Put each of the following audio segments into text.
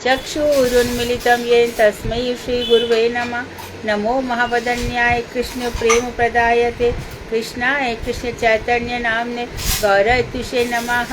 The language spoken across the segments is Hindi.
चक्षुरुन्मिलितं येन तस्मै श्रीगुरुवे नमः। नमो महावदन्याय कृष्ण प्रेम प्रदायते कृष्णाय कृष्ण चैतन्य नामने गौरतुषे नमः।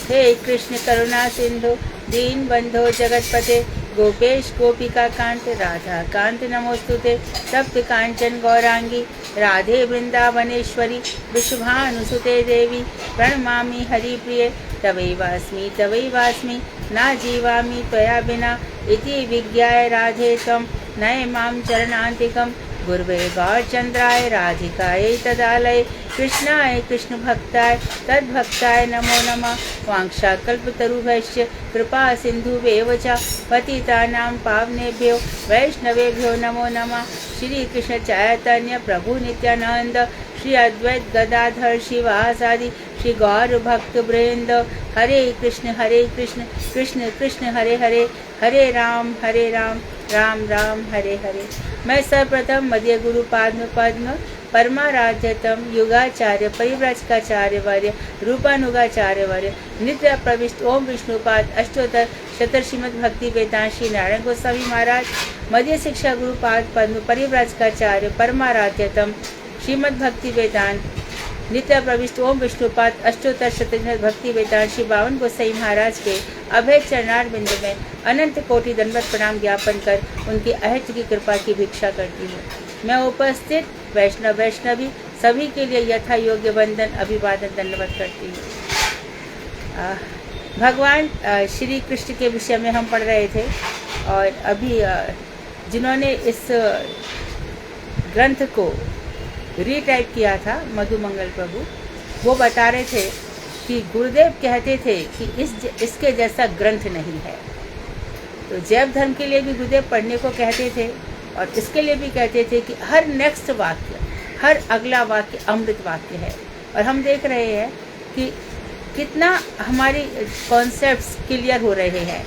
हे कृष्ण करुणा सिंधु दीन बंधो जगतपते गोपेश गोपिका कांत राधा कांत नमोस्तुते। सप्त कांचन गौरांगी राधे वृंदावनेश्वरी वृषभानुसुते देवी प्रणमामि हरिप्रिये। तवैवास्मि ना जीवामि त्वया बिना इति विज्ञाय राधे त्वं नय मां चरणान्तिकं। गुर्वे गौरचन्द्राय राधिकायै तदालये कृष्णाय कृष्ण भक्ताय तद्भक्ताय नमो नमः। वाञ्छाकल्पतरुभ्यश्च कृपा सिन्धुभ्येव च पतितानां पावनेभ्यो वैष्णवेभ्यो नमो नमः। श्री कृष्ण चैतन्य प्रभु नित्यानंद श्री अद्वैत गदाधर शिवासादि श्री गौर भक्त वृंद। हरे कृष्ण कृष्ण कृष्ण हरे हरे हरे राम राम राम हरे हरे। मैं सर्वप्रथम मध्य गुरु पद्म परमाराध्यतम युगाचार्य परिव्राजकाचार्य वर्य रूपानुगाचार्य वर्य नित्य प्रविष्ट ओम विष्णुपाद अष्टोत्तर शतर श्रीमद् भक्ति वेदांत श्री नारायण गोस्वामी महाराज मध्य शिक्षा गुरु पद्म परिव्राजकाचार्य परमाराध्यतम श्रीमद् भक्ति वेदांत नित्य प्रविष्ट ओम विष्णुपाद अष्टोत्तर शतरंज भक्ति वेदांत श्री बावन गोसाई महाराज के अभय चरणार बिंदु में अनंत कोटि दंडवत प्रणाम ज्ञापन कर उनकी अहत की कृपा की भिक्षा करती हूँ। मैं उपस्थित वैष्णवी सभी के लिए यथा योग्य वंदन अभिवादन दंडवत करती हूँ। भगवान श्री कृष्ण के विषय में हम पढ़ रहे थे और अभी जिन्होंने इस ग्रंथ को रीटाइप किया था मधुमंगल प्रभु, वो बता रहे थे कि गुरुदेव कहते थे कि इसके जैसा ग्रंथ नहीं है। तो जैव धर्म के लिए भी गुरुदेव पढ़ने को कहते थे और इसके लिए भी कहते थे कि हर नेक्स्ट वाक्य हर अगला वाक्य अमृत वाक्य है। और हम देख रहे हैं कि कितना हमारी कॉन्सेप्ट्स क्लियर हो रहे हैं।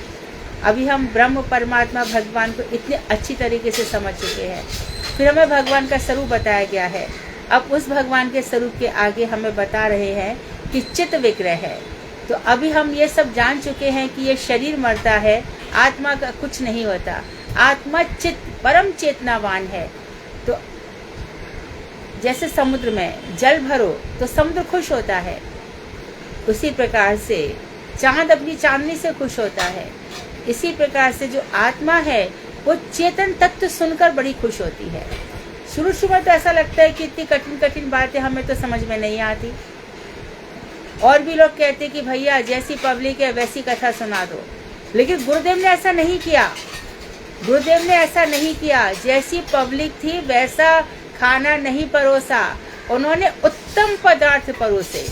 अभी हम ब्रह्म परमात्मा भगवान को इतने अच्छी तरीके से समझ चुके हैं। फिर हमें भगवान का स्वरूप बताया गया है। अब उस भगवान के स्वरूप के आगे हमें बता रहे हैं कि चित्त विग्रह है। तो अभी हम ये सब जान चुके हैं कि ये शरीर मरता है, आत्मा का कुछ नहीं होता। आत्मा चित्त परम चेतनावान है। तो जैसे समुद्र में जल भरो तो समुद्र खुश होता है, उसी प्रकार से चांद अपनी चांदनी से खुश होता है। इसी प्रकार से जो आत्मा है वो चेतन तत्व सुनकर बड़ी खुश होती है। शुरू में तो ऐसा लगता है कि इतनी कठिन कठिन बातें हमें तो समझ में नहीं आती। और भी लोग कहते कि भैया जैसी पब्लिक है वैसी कथा सुना दो, लेकिन गुरुदेव ने ऐसा नहीं किया। गुरुदेव ने ऐसा नहीं किया। जैसी पब्लिक थी वैसा खाना नहीं परोसा, उन्होंने उत्तम पदार्थ परोसे,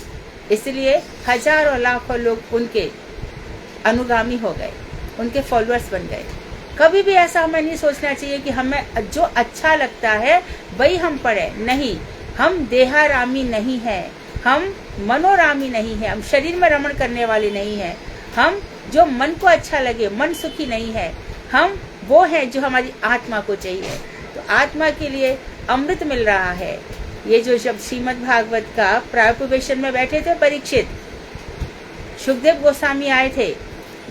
इसलिए हजारों लाखों लोग उनके अनुगामी हो गए, उनके फॉलोअर्स बन गए। कभी भी ऐसा हमें नहीं सोचना चाहिए कि हमें जो अच्छा लगता है वही हम पढ़े। नहीं, हम देहारामी नहीं हैं, हम मनोरामी नहीं है, हम शरीर में रमण करने वाले नहीं हैं। हम जो मन को अच्छा लगे, मन सुखी नहीं है, हम वो हैं जो हमारी आत्मा को चाहिए। तो आत्मा के लिए अमृत मिल रहा है। ये जो जब श्रीमद् भागवत का प्रायोपवेशन में बैठे थे परीक्षित, सुखदेव गोस्वामी आए थे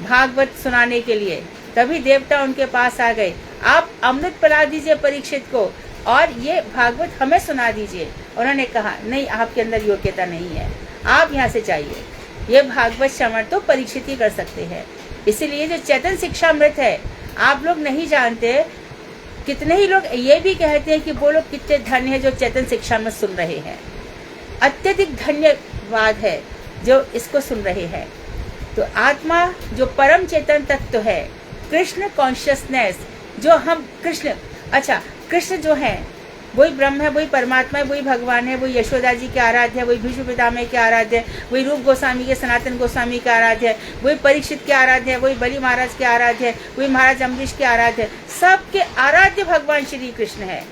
भागवत सुनाने के लिए, तभी देवता उनके पास आ गए, आप अमृत पिला दीजिए परीक्षित को और ये भागवत हमें सुना दीजिए। उन्होंने कहा नहीं, आपके अंदर योग्यता नहीं है, आप यहाँ से जाइए। ये भागवत श्रवण तो परीक्षित ही कर सकते हैं। इसीलिए जो चैतन्य शिक्षा अमृत है, आप लोग नहीं जानते। कितने ही लोग ये भी कहते हैं कि वो लोग कितने धन्य है जो चैतन्य शिक्षा में सुन रहे हैं। अत्यधिक धन्यवाद है जो इसको सुन रहे हैं। तो आत्मा जो परम चेतन तत्व है, कृष्ण कॉन्शियसनेस, जो हम कृष्ण जो है वही ब्रह्म है, वही परमात्मा है, वही भगवान है, वही यशोदा जी के आराध्य है, वही भीष्म पितामह के आराध्य है, वही रूप गोस्वामी के सनातन गोस्वामी के आराध्य है, वही परीक्षित के आराध्य है, वही बलि महाराज के आराध्य है, वही महाराज अम्बरीश के आराध्य है। सबके आराध्य भगवान श्री कृष्ण है,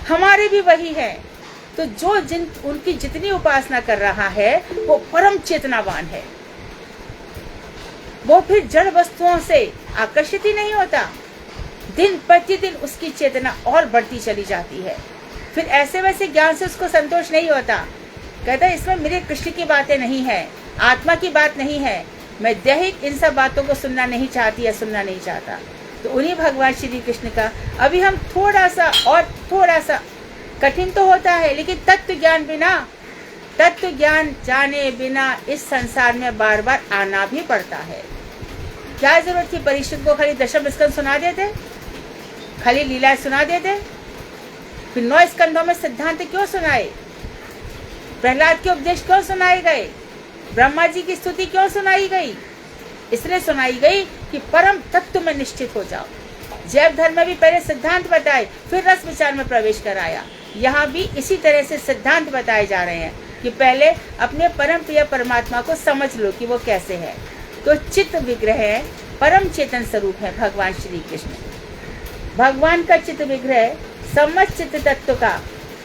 हमारे भी वही है। तो जो उनकी जितनी उपासना कर रहा है वो परम चेतनावान है। वो फिर जड़ वस्तुओं से आकर्षित ही नहीं होता, दिन प्रतिदिन उसकी चेतना और बढ़ती चली जाती है। फिर ऐसे वैसे ज्ञान से उसको संतोष नहीं होता, कहता है इसमें मेरे कृष्ण की बातें नहीं है, आत्मा की बात नहीं है, मैं दैहिक इन सब बातों को सुनना नहीं चाहती या सुनना नहीं चाहता। तो उन्हीं भगवान श्री कृष्ण का अभी हम थोड़ा सा कठिन तो होता है, लेकिन तत्व ज्ञान जाने बिना इस संसार में बार बार आना भी पड़ता है। क्या जरूरत थी परीक्षित को खाली दशम स्कंद सुना देते, खाली लीला सुना देते, फिर 9 स्कंदों में सिद्धांत क्यों सुनाए, प्रहलाद के उपदेश क्यों सुनाए गए, ब्रह्मा जी की स्तुति क्यों सुनाई गई? इसलिए सुनाई गई कि परम तत्व में निश्चित हो जाओ। जैव धर्म में भी पहले सिद्धांत बताए, फिर रस विचार में प्रवेश कराया। यहाँ भी इसी तरह से सिद्धांत बताए जा रहे हैं कि पहले अपने परम प्रिय परमात्मा को समझ लो कि वो कैसे है। तो चित्त विग्रह है, परम चेतन स्वरूप है भगवान श्री कृष्ण। भगवान का चित्त विग्रह समस्त चित्त तत्व का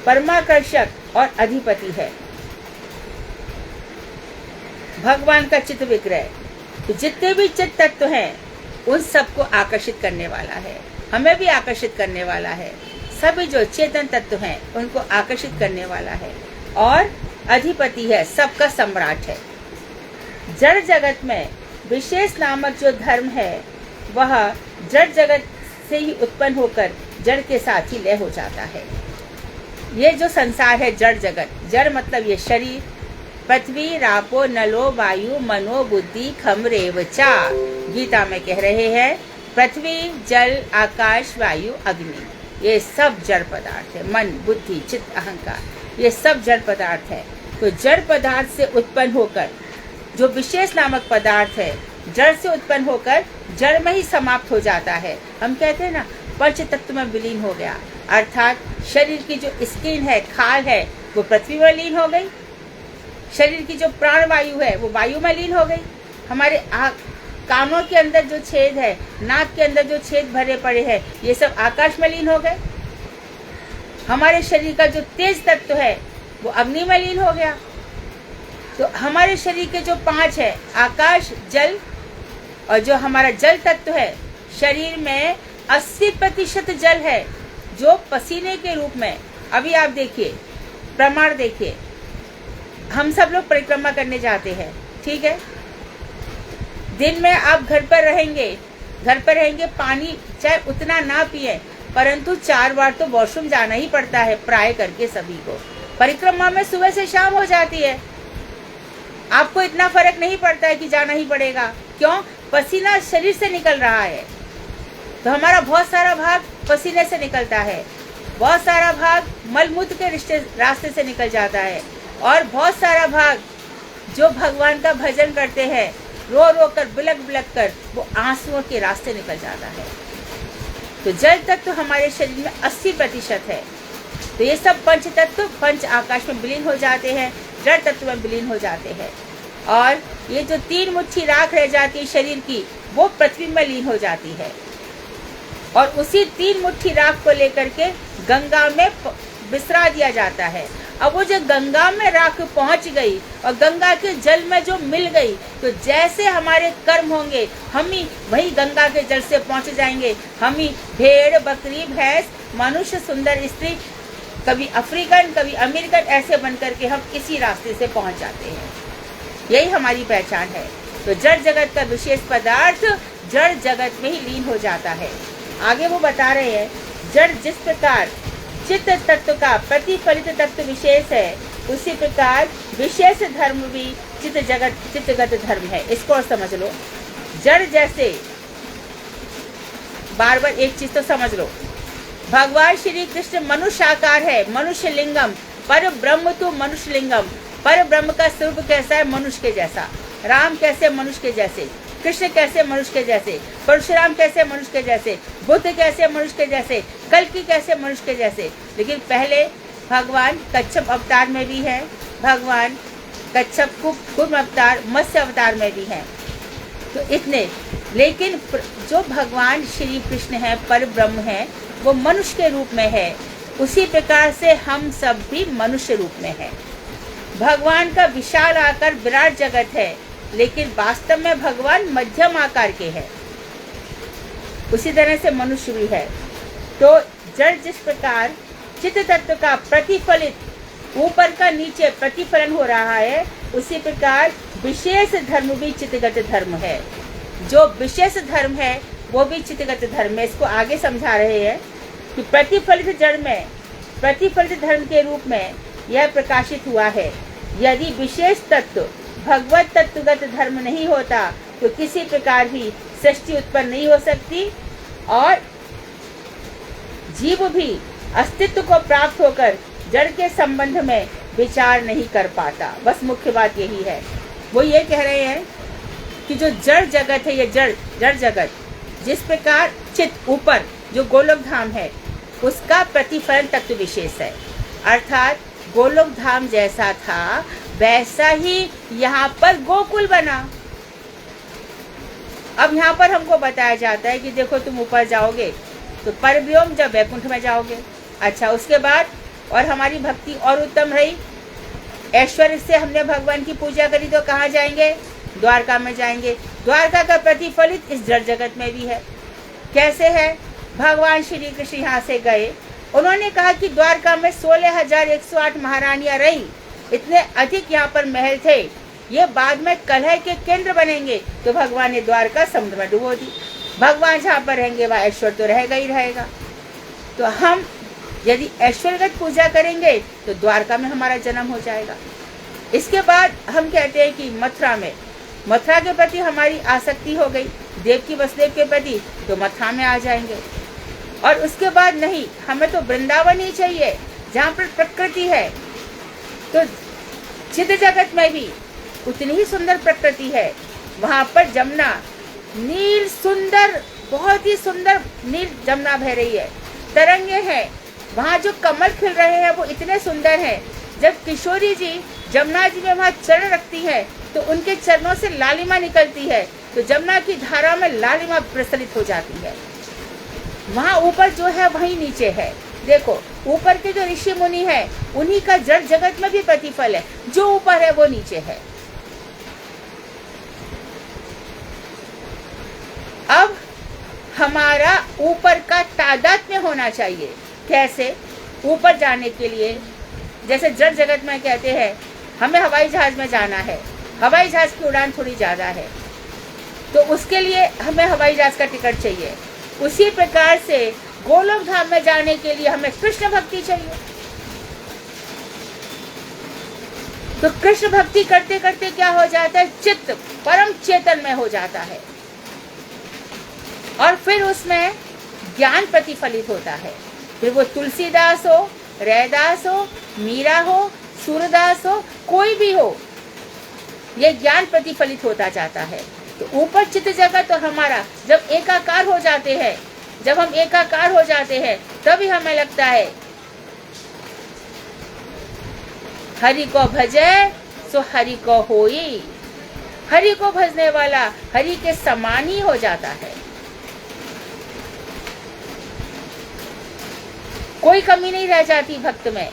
परमाकर्षक और अधिपति है। भगवान का चित्त विग्रह तो जितने भी चित्त तत्व हैं उन सबको आकर्षित करने वाला है, हमें भी आकर्षित करने वाला है। सभी जो चेतन तत्व हैं उनको आकर्षित करने वाला है और अधिपति है, सबका सम्राट है। जड़ जगत में विशेष नामक जो धर्म है वह जड़ जगत से ही उत्पन्न होकर जड़ के साथ ही लय हो जाता है। ये जो संसार है जड़ जगत, जड़ मतलब ये शरीर, पृथ्वी रापो नलो वायु मनो बुद्धि खम रेव चा। गीता में कह रहे हैं पृथ्वी जल आकाश वायु अग्नि, ये सब जड़ पदार्थ है। मन बुद्धि चित्त अहंकार, ये सब जड़ पदार्थ है। तो जड़ पदार्थ से उत्पन्न होकर जो विशेष नामक पदार्थ है, जड़ से उत्पन्न होकर जड़ में ही समाप्त हो जाता है। हम कहते हैं ना पंच तत्व में विलीन हो गया, अर्थात शरीर की जो स्किन है, खाल है, वो पृथ्वी में लीन हो गई। शरीर की जो प्राण वायु है वो वायु में लीन हो गई। हमारे कानों के अंदर जो छेद है, नाक के अंदर जो छेद भरे पड़े हैं, ये सब आकाश में लीन हो गए। हमारे शरीर का जो तेज तत्व है वो अग्नि में लीन हो गया। तो हमारे शरीर के जो 5 है, आकाश जल, और जो हमारा जल तत्व है, शरीर में 80% जल है जो पसीने के रूप में। अभी आप देखिए, प्रमाण देखिए, हम सब लोग परिक्रमा करने जाते हैं, ठीक है। दिन में आप घर पर रहेंगे, पानी चाहे उतना ना पिए, परंतु 4 बार तो वॉशरूम जाना ही पड़ता है प्राय करके सभी को। परिक्रमा में सुबह से शाम हो जाती है, आपको इतना फर्क नहीं पड़ता है कि जाना ही पड़ेगा। क्यों? पसीना शरीर से निकल रहा है। तो हमारा बहुत सारा भाग पसीने से निकलता है, बहुत सारा भाग मलमूत्र के रास्ते से निकल जाता है, और बहुत सारा भाग जो भगवान का भजन करते हैं, रो रो कर बिलक बिलक कर, वो आंसुओं के रास्ते निकल जाता है। तो जल तत्व हमारे शरीर में 80% है। तो ये सब पंच तत्व पंच आकाश में विलीन हो जाते हैं, जड़ तत्व में विलीन हो जाते हैं। और ये जो 3 मुट्ठी राख रह जाती है शरीर की, वो पृथ्वी में लीन हो जाती है। और उसी 3 मुट्ठी राख को लेकर के गंगा में बिसरा दिया जाता है। अब वो जो गंगा में राख पहुंच गई और गंगा के जल में जो मिल गई, तो जैसे हमारे कर्म होंगे हम ही वही गंगा के जल से पहुंच जाएंगे। हम ही भेड़ बकरी भैंस मनुष्य सुंदर स्त्री, कभी अफ्रीकन कभी अमेरिकन, ऐसे बन करके हम इसी रास्ते से पहुंच जाते हैं। यही हमारी पहचान है। तो जड़ जगत का विशेष पदार्थ जड़ जगत में ही लीन हो जाता है। आगे वो बता रहे हैं, जड़ जिस प्रकार चित्त तत्व का प्रतिफलित तत्व विशेष है, उसी प्रकार विशेष धर्म भी चित्तगत धर्म है। इसको और समझ लो। जड़ जैसे, बार बार एक चीज तो समझ लो, भगवान श्री कृष्ण मनुष्य आकार है, मनुष्य लिंगम, पर ब्रह्म तो मनुष्य लिंगम। पर ब्रह्म का स्वरूप कैसा है? मनुष्य के जैसा। राम कैसे? मनुष्य के जैसे। कृष्ण कैसे? मनुष्य के जैसे। परशुराम कैसे? मनुष्य के जैसे। बुद्ध कैसे? मनुष्य के जैसे। कल्कि कैसे? मनुष्य के जैसे। लेकिन पहले भगवान कच्छप अवतार में भी है, भगवान कच्छप कुर्म अवतार मत्स्य अवतार में भी है। तो इतने, लेकिन जो भगवान श्री कृष्ण है, पर ब्रह्म है, वो मनुष्य के रूप में है। उसी प्रकार से हम सब भी मनुष्य रूप में है। भगवान का विशाल आकार विराट जगत है, लेकिन वास्तव में भगवान मध्यम आकार के हैं। उसी तरह से मनुष्य भी है। तो जड़ जिस प्रकार चित्त तत्व का प्रतिफलित ऊपर का नीचे प्रतिफलन हो रहा है, उसी प्रकार विशेष धर्म भी चित्तगत धर्म है। जो विशेष धर्म है वो भी चित्तगत धर्म है। इसको आगे समझा रहे हैं कि प्रतिफलित जड़ में प्रतिफलित धर्म के रूप में यह प्रकाशित हुआ है। यदि विशेष तत्व भगवत तत्वगत धर्म नहीं होता तो किसी प्रकार भी सृष्टि उत्पन्न नहीं हो सकती और जीव भी अस्तित्व को प्राप्त होकर जड़ के संबंध में विचार नहीं कर पाता। बस मुख्य बात यही है। वो ये कह रहे हैं कि जो जड़ जगत है, ये जड़ जगत जिस प्रकार चित्त ऊपर जो गोलोक धाम है उसका प्रतिफलन तत्व विशेष है। अर्थात गोलोक धाम जैसा था वैसा ही यहाँ पर गोकुल बना। अब यहाँ पर हमको बताया जाता है कि देखो तुम ऊपर जाओगे तो परब्योम जब वैकुंठ में जाओगे। अच्छा, उसके बाद और हमारी भक्ति और उत्तम रही, ऐश्वर्य से हमने भगवान की पूजा करी तो कहाँ जाएंगे? द्वारका में जाएंगे। द्वारका का प्रतिफलित इस जड़ जगत में भी है। कैसे है? भगवान श्री कृष्ण यहाँ से गए, उन्होंने कहा कि द्वारका में 16,108 महारानियां रही, इतने अधिक यहाँ पर महल थे, ये बाद में कलह के केंद्र बनेंगे। तो भगवान ने द्वारका समुद्र में डुबो दी। भगवान जहाँ पर रहेंगे वहाँ ऐश्वर्य तो रहेगा ही रहेगा। तो हम यदि ऐश्वर्यगत पूजा करेंगे तो द्वारका में हमारा जन्म हो जाएगा। इसके बाद हम कहते हैं कि मथुरा के प्रति हमारी आसक्ति हो गई, देवकी वसुदेव के प्रति, तो मथुरा में आ जाएंगे। और उसके बाद नहीं, हमें तो वृंदावन ही चाहिए जहाँ पर प्रकृति है। तो चित्त जगत में भी उतनी ही सुंदर प्रकृति है। वहाँ पर जमुना नील सुंदर, बहुत ही सुंदर नील जमुना बह रही है, तरंगे हैं। वहाँ जो कमल खिल रहे हैं वो इतने सुंदर हैं। जब किशोरी जी जमुना जी में वहाँ चरण रखती है तो उनके चरणों से लालिमा निकलती है, तो जमुना की धारा में लालिमा प्रसरित हो जाती है। वहाँ ऊपर जो है वही नीचे है। देखो ऊपर के जो ऋषि मुनि है उन्हीं का जड़ जगत में भी प्रतिफल है। जो ऊपर है वो नीचे है। अब हमारा ऊपर का तादात्म्य होना चाहिए। कैसे? ऊपर जाने के लिए जैसे जड़ जगत में कहते हैं हमें हवाई जहाज में जाना है, हवाई जहाज की उड़ान थोड़ी ज़्यादा है तो उसके लिए हमें हवाई जहाज का टिकट चाहिए। उसी प्रकार से गोलोक धाम में जाने के लिए हमें कृष्ण भक्ति चाहिए। तो कृष्ण भक्ति करते करते क्या हो जाता है? चित्त परम चेतन में हो जाता है और फिर उसमें ज्ञान प्रतिफलित होता है। फिर वो तुलसीदास हो, रैदास हो, मीरा हो, सूरदास हो, कोई भी हो, ये ज्ञान प्रतिफलित होता जाता है। तो ऊपर चित्त जगत और हमारा जब एकाकार हो जाते हैं, जब हम एकाकार हो जाते हैं तभी हमें लगता है हरि को भजे सो हरि को होई। हरि को भजने वाला हरि के समान ही हो जाता है। कोई कमी नहीं रह जाती भक्त में।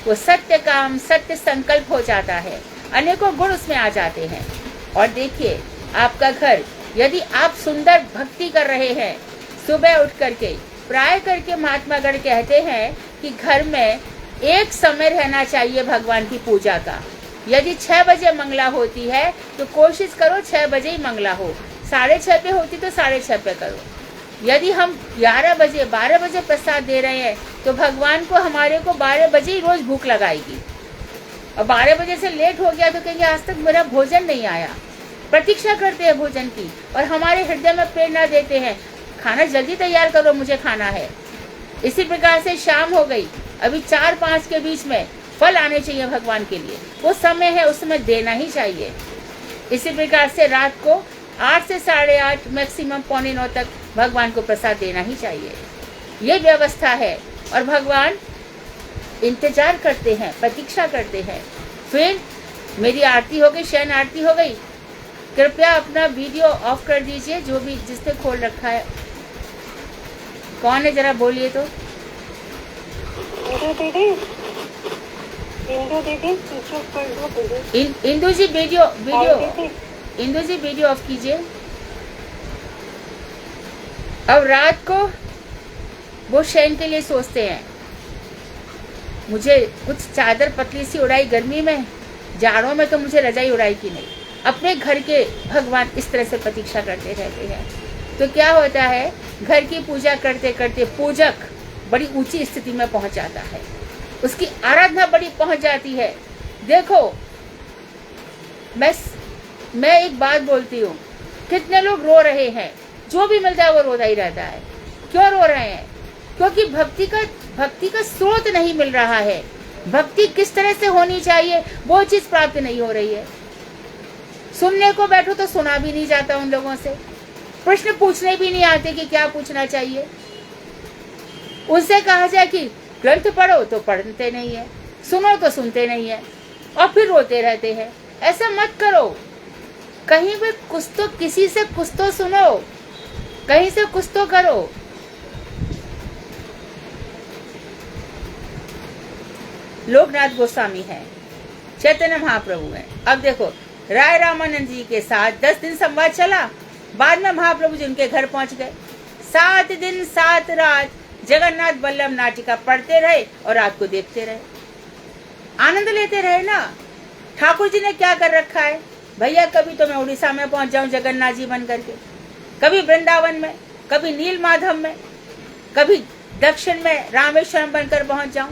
वो सत्य काम, सत्य संकल्प हो जाता है। अनेकों गुण उसमें आ जाते हैं। और देखिए आपका घर, यदि आप सुंदर भक्ति कर रहे हैं, सुबह उठ करके प्राय करके महात्मा गण कहते हैं कि घर में एक समय रहना चाहिए भगवान की पूजा का। यदि 6 बजे मंगला होती है तो कोशिश करो 6 बजे ही मंगला हो, 6:30 पे होती तो 6:30 पे करो। यदि हम 11 बजे 12 बजे प्रसाद दे रहे हैं तो भगवान को हमारे को 12 बजे ही रोज भूख लगाएगी। और 12 बजे से लेट हो गया तो कहेंगे आज तक मेरा भोजन नहीं आया। प्रतीक्षा करते हैं भोजन की और हमारे हृदय में प्रेरणा देते हैं खाना जल्दी तैयार करो, मुझे खाना है। इसी प्रकार से शाम हो गई, अभी 4-5 के बीच में फल आने चाहिए भगवान के लिए, वो समय है, उस समय देना ही चाहिए। इसी प्रकार से रात को 8 से 8:30 मैक्सिमम 8:45 तक भगवान को प्रसाद देना ही चाहिए। ये व्यवस्था है और भगवान इंतजार करते हैं, प्रतीक्षा करते हैं। फिर मेरी आरती हो गई, शयन आरती हो गई, कृपया अपना वीडियो ऑफ कर दीजिए। जो भी जिसने खोल रखा है, कौन है जरा बोलिए तो। इंदू जी वीडियो ऑफ कीजिए। अब रात को वो शयन के लिए सोचते हैं, मुझे कुछ चादर पतली सी उड़ाई गर्मी में, जाड़ों में तो मुझे रजाई उड़ाई की नहीं। अपने घर के भगवान इस तरह से प्रतीक्षा करते रहते हैं। तो क्या होता है, घर की पूजा करते करते पूजक बड़ी ऊंची स्थिति में पहुंच जाता है, उसकी आराधना बड़ी पहुंच जाती है। देखो, मैं एक बात बोलती हूँ, कितने लोग रो रहे हैं, जो भी मिलता है वो रोता ही रहता है। क्यों रो रहे हैं? क्योंकि भक्ति का स्रोत नहीं मिल रहा है। भक्ति किस तरह से होनी चाहिए वो चीज प्राप्त नहीं हो रही है। सुनने को बैठो तो सुना भी नहीं जाता उन लोगों से, प्रश्न पूछने भी नहीं आते कि क्या पूछना चाहिए। उनसे कहा जाए कि ग्रंथ पढ़ो तो पढ़ते नहीं है, सुनो तो सुनते नहीं है, और फिर रोते रहते हैं। ऐसा मत करो। कहीं भी कुछ तो, किसी से कुछ तो सुनो, कहीं से कुछ तो करो। लोकनाथ गोस्वामी हैं, चैतन्य महाप्रभु हैं। अब देखो, राय रामानंद जी के साथ 10 दिन संवाद चला, बाद में महाप्रभु जी उनके घर पहुंच गए। 7 दिन 7 रात जगन्नाथ बल्लभ नाटिका पढ़ते रहे और रात को देखते रहे, आनंद लेते रहे ना। ठाकुर जी ने क्या कर रखा है भैया, कभी तो मैं उड़ीसा में पहुंच जाऊं जगन्नाथ जी बन करके, कभी वृंदावन में, कभी नील माधव में, कभी दक्षिण में रामेश्वरम बनकर पहुंच जाऊं।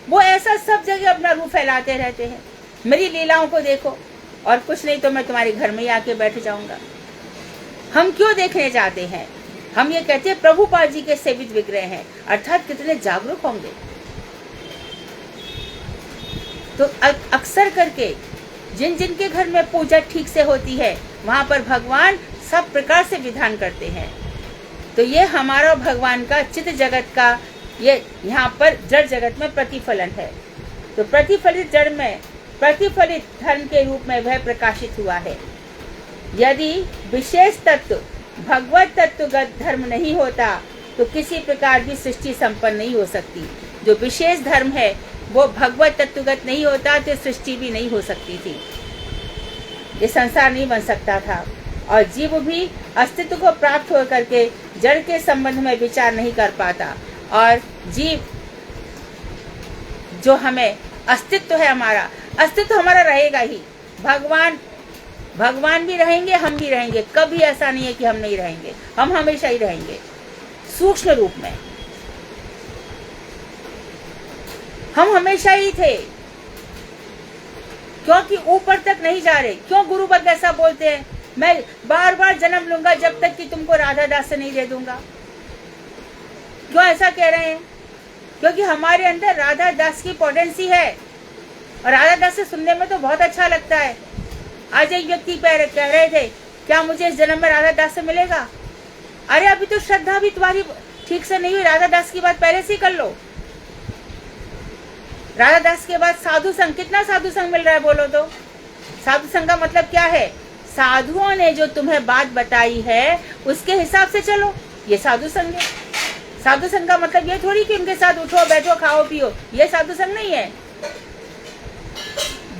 वो ऐसा सब जगह अपना रूप फैलाते रहते हैं। मेरी लीलाओं को देखो, और कुछ नहीं तो मैं तुम्हारे घर में ही आके बैठ जाऊंगा। हम क्यों देखने जाते हैं? हम ये कहते हैं प्रभुपाद जी के सेवित विग्रह हैं, अर्थात कितने जागरूक होंगे। तो अक्सर करके जिन जिन के घर में पूजा ठीक से होती है, वहां पर भगवान सब प्रकार से विधान करते हैं। तो ये हमारा भगवान का चित्त जगत का, ये यहाँ पर जड़ जगत में प्रतिफलन है। तो प्रतिफलित जड़ में प्रतिफलित धर्म के रूप में वह प्रकाशित हुआ है। यदि विशेष तत्व भगवत तत्वगत धर्म नहीं होता तो किसी प्रकार की सृष्टि संपन्न नहीं हो सकती। जो विशेष धर्म है वो भगवत तत्वगत नहीं होता तो सृष्टि भी नहीं हो सकती थी, ये संसार नहीं बन सकता था, और जीव भी अस्तित्व को प्राप्त हो करके जड़ के संबंध में विचार नहीं कर पाता। और जीव जो हमें अस्तित्व है, हमारा अस्तित्व हमारा रहेगा ही। भगवान भी रहेंगे, हम भी रहेंगे। कभी ऐसा नहीं है कि हम नहीं रहेंगे, हम हमेशा ही रहेंगे सूक्ष्म रूप में। हम हमेशा ही थे, क्योंकि ऊपर तक नहीं जा रहे। क्यों गुरु बद्ध ऐसा बोलते हैं, मैं बार बार जन्म लूंगा जब तक कि तुमको राधा दास से नहीं दे दूंगा? क्यों ऐसा कह रहे हैं? क्योंकि हमारे अंदर राधा दास की पोटेंसी है, और राधा दास से सुनने में तो बहुत अच्छा लगता है। आज एक व्यक्ति कह रहे थे, क्या मुझे इस जन्म में राधा दास से मिलेगा? अरे अभी तो श्रद्धा भी तुम्हारी ठीक से नहीं हुई, राधा दास की बात पहले से ही कर लो। राधा दास के बाद साधु संग, कितना साधु संग मिल रहा है बोलो तो? साधु संग का मतलब क्या है? साधुओं ने जो तुम्हें बात बताई है उसके हिसाब से चलो, ये साधु संग है। साधु संग का मतलब ये थोड़ी कि उनके साथ उठो बैठो खाओ पियो, ये साधु संग नहीं है।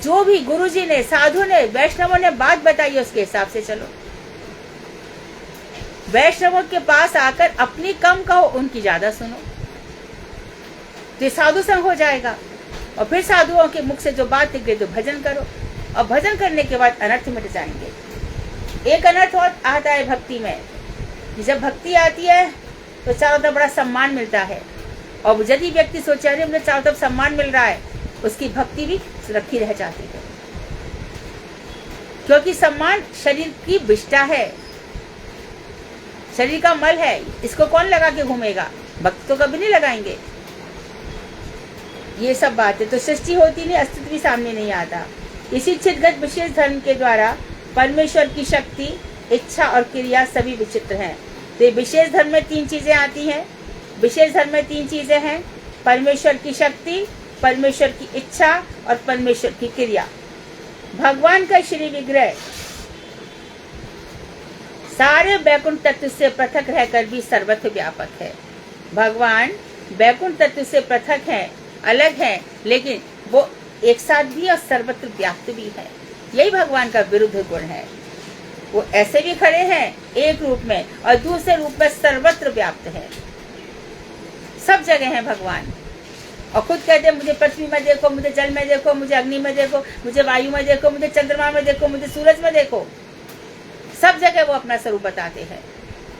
जो भी गुरुजी ने, साधु ने, वैष्णवों ने बात बताई है उसके हिसाब से चलो। वैष्णवों के पास आकर अपनी कम कहो, उनकी ज्यादा सुनो, तो साधु संग हो जाएगा। और फिर साधुओं के मुख से जो बात निकले तो भजन करो, और भजन करने के बाद अनर्थ मिट जाएंगे। एक अनर्थ और आता है भक्ति में, जब भक्ति आती है तो चारों तरफ बड़ा सम्मान मिलता है, और यदि व्यक्ति सोचे अरे मुझे चारों तरफ सम्मान मिल रहा है, उसकी भक्ति भी सुरक्षित रह जाती है। क्योंकि सम्मान शरीर की विष्ठा है, शरीर का मल है, इसको कौन लगा के घूमेगा? भक्त तो कभी नहीं लगाएंगे। ये सब बातें तो सृष्टि होती नहीं, अस्तित्व भी सामने नहीं आता। इसी चितगत विशेष धर्म के द्वारा परमेश्वर की शक्ति, इच्छा और क्रिया सभी विचित्र हैं। तो विशेष धर्म में 3 चीजें आती हैं। विशेष धर्म में 3 चीजें हैं, परमेश्वर की शक्ति, परमेश्वर की इच्छा और परमेश्वर की क्रिया। भगवान का श्री विग्रह सारे वैकुंठ तत्व से पृथक रहकर भी सर्वत्र व्यापक है। भगवान वैकुंठ तत्व से पृथक है, अलग है, लेकिन वो एक साथ भी और सर्वत्र व्याप्त भी है। यही भगवान का विरुद्ध गुण है। वो ऐसे भी खड़े हैं एक रूप में, और दूसरे रूप में सर्वत्र व्याप्त है, सब जगह है भगवान। और खुद कहते हैं मुझे पृथ्वी में देखो, मुझे जल में देखो, मुझे अग्नि में देखो, मुझे वायु में देखो, मुझे चंद्रमा में देखो, मुझे सूरज में देखो। सब जगह वो अपना स्वरूप बताते हैं।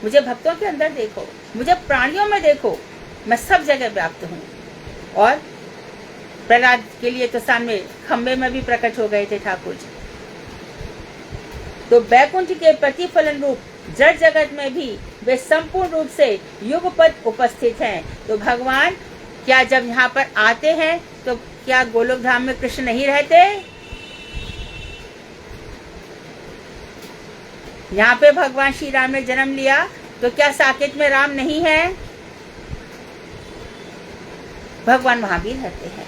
मुझे भक्तों के अंदर देखो, मुझे प्राणियों में देखो, मैं सब जगह व्याप्त हूँ। और प्रहलाद के लिए तो सामने खंबे में भी प्रकट हो गए थे ठाकुर जी। तो बैकुंठ के प्रतिफलन रूप जड़ जगत में भी वे संपूर्ण रूप से युगपद उपस्थित हैं। तो भगवान क्या जब यहाँ पर आते हैं तो क्या गोलोक धाम में कृष्ण नहीं रहते? यहाँ पे भगवान श्री राम ने जन्म लिया तो क्या साकेत में राम नहीं है? भगवान वहां भी रहते हैं,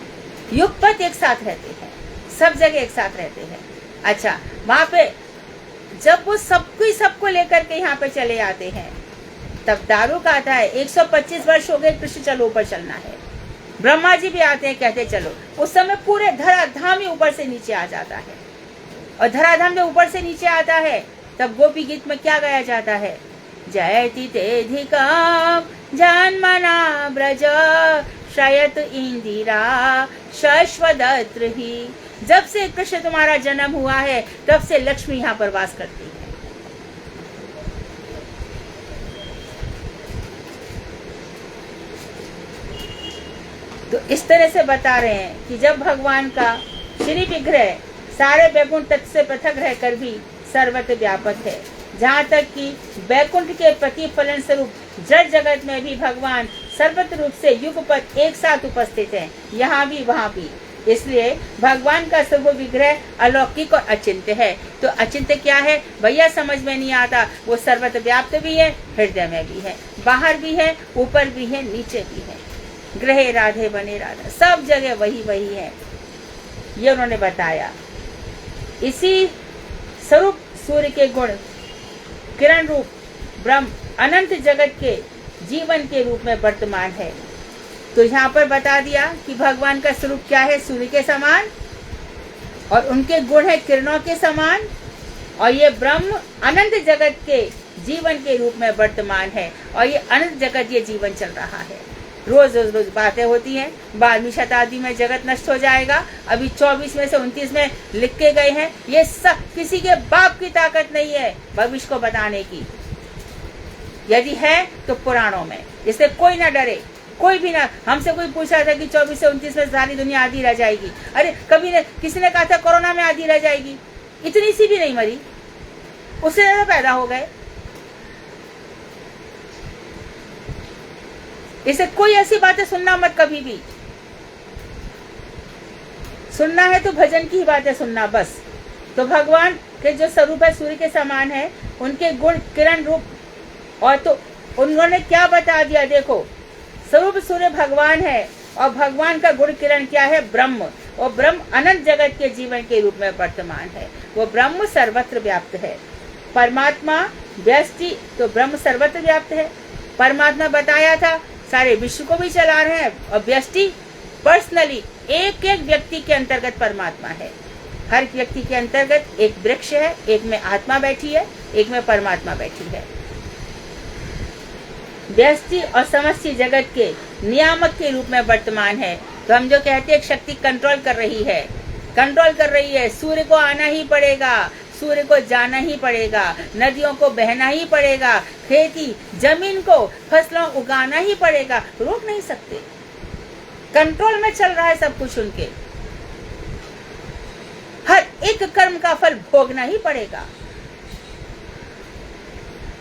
युगपद एक साथ रहते हैं, सब जगह एक साथ रहते हैं। अच्छा, वहां पे जब वो सबको लेकर के यहाँ पे चले आते हैं तब दारुक आता है, 125 वर्ष हो गए कृष्ण, चलो ऊपर चलना है। ब्रह्मा जी भी आते हैं, कहते चलो। उस समय पूरे धराधाम ही ऊपर से नीचे आ जाता है। और धराधाम जब ऊपर से नीचे आता है तब गोपी गीत में क्या गाया जाता है? जयति तेधिकं जन्मना ब्रज शयत इंदिरा शश्वदत्र ही। जब से कृष्ण तुम्हारा जन्म हुआ है तब से लक्ष्मी यहाँ पर वास करती है। तो इस तरह से बता रहे हैं कि जब भगवान का श्री विग्रह सारे बैकुंठ तत्व से पृथक रहकर भी सर्वत्र व्यापक है। जहाँ तक कि बैकुंठ के प्रतिफलन स्वरूप जड़ जगत में भी भगवान सर्वत्र रूप से युगपद एक साथ उपस्थित हैं, यहाँ भी वहाँ भी। इसलिए भगवान का सर्व विग्रह अलौकिक और अचिंत्य है। तो अचिंत्य क्या है भैया, समझ में नहीं आता। वो सर्वत्र व्याप्त भी है, हृदय में भी है, बाहर भी है, ऊपर भी है, नीचे भी है। ग्रहे राधे बने राधा, सब जगह वही वही है, ये उन्होंने बताया। इसी स्वरूप सूर्य के गुण किरण रूप ब्रह्म अनंत जगत के जीवन के रूप में वर्तमान है। तो यहाँ पर बता दिया कि भगवान का स्वरूप क्या है, सूर्य के समान, और उनके गुण है किरणों के समान, और ये ब्रह्म अनंत जगत के जीवन के रूप में वर्तमान है। और ये अनंत जगत ये जीवन चल रहा है। रोज रोज रोज बातें होती हैं। 12वीं शताब्दी में जगत नष्ट हो जाएगा, अभी 24 में से 29 में लिख के गए हैं। ये सब किसी के बाप की ताकत नहीं है भविष्य को बताने की। यदि है तो पुराणों में, इससे कोई ना डरे, कोई भी ना। हमसे कोई पूछा था कि 24 से 29 में सारी दुनिया आधी रह जाएगी। अरे कभी ने किसी ने कहा था कोरोना में आधी रह जाएगी, इतनी सी भी नहीं मरी, उससे ज्यादा पैदा हो गए। इसे कोई ऐसी बातें सुनना मत, कभी भी सुनना है तो भजन की ही बातें सुनना बस। तो भगवान के जो स्वरूप है सूर्य के समान है, उनके गुण किरण रूप। और तो उन्होंने क्या बता दिया, देखो स्वरूप सूर्य भगवान है और भगवान का गुण किरण क्या है, ब्रह्म। और ब्रह्म अनंत जगत के जीवन के रूप में वर्तमान है। वो ब्रह्म सर्वत्र व्याप्त है। परमात्मा व्यष्टि, तो ब्रह्म सर्वत्र व्याप्त है। परमात्मा बताया था सारे विश्व को भी चला रहे हैं, और व्यष्टि पर्सनली एक एक व्यक्ति के अंतर्गत परमात्मा है। हर व्यक्ति के अंतर्गत एक वृक्ष है, एक में आत्मा बैठी है, एक में परमात्मा बैठी है। व्यष्टि और समष्टि जगत के नियामक के रूप में वर्तमान है। तो हम जो कहते हैं एक शक्ति कंट्रोल कर रही है, कंट्रोल कर रही है। सूर्य को आना ही पड़ेगा, सूर्य को जाना ही पड़ेगा, नदियों को बहना ही पड़ेगा, खेती जमीन को फसलों उगाना ही पड़ेगा, रोक नहीं सकते। कंट्रोल में चल रहा है सब कुछ उनके। हर एक कर्म का फल भोगना ही पड़ेगा।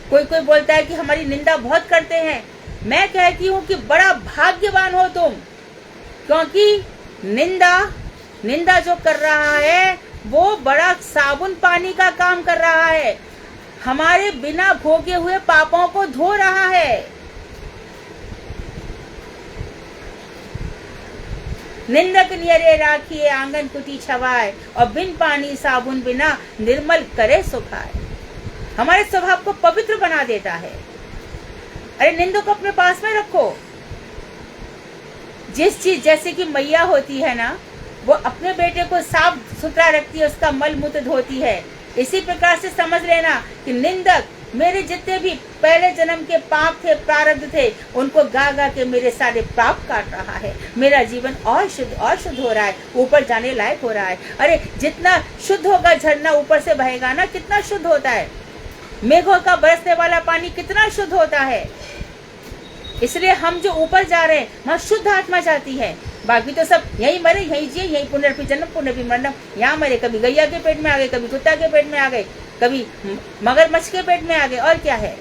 कोई कोई बोलता है कि हमारी निंदा बहुत करते हैं। मैं कहती हूँ कि बड़ा भाग्यवान हो तुम, क्योंकि निंदा जो कर रहा है वो बड़ा साबुन पानी का काम कर रहा है। हमारे बिना भोगे हुए पापों को धो रहा है। निंदक नियरे राखिए आंगन कुटी छवाए, और बिन पानी साबुन बिना निर्मल करे सुखाए। हमारे स्वभाव को पवित्र बना देता है। अरे निंदक को अपने पास में रखो। जिस चीज, जैसे कि मैया होती है ना, वो अपने बेटे को साफ सुथरा रखती है, उसका मल मूत्र धोती है। इसी प्रकार से समझ लेना कि निंदक मेरे जितने भी पहले जन्म के पाप थे, प्रारब्ध थे, उनको गा गा के मेरे सारे पाप काट रहा है। मेरा जीवन और शुद्ध हो रहा है, ऊपर जाने लायक हो रहा है। अरे जितना शुद्ध होगा झरना ऊपर से बहेगा ना, कितना शुद्ध होता है। मेघों का बरसने वाला पानी कितना शुद्ध होता है। इसलिए हम जो ऊपर जा रहे हैं, वहाँ शुद्ध आत्मा जाती है। बाकी तो सब यही मरे, यही जिए, यही पुनर्पि जन्म पुनर्पि मरणम, यहाँ मरे, कभी गैया के पेट में आ गए, कभी कुत्ता के पेट में आ गए, कभी मगरमच्छ के पेट में आ गए, और क्या है।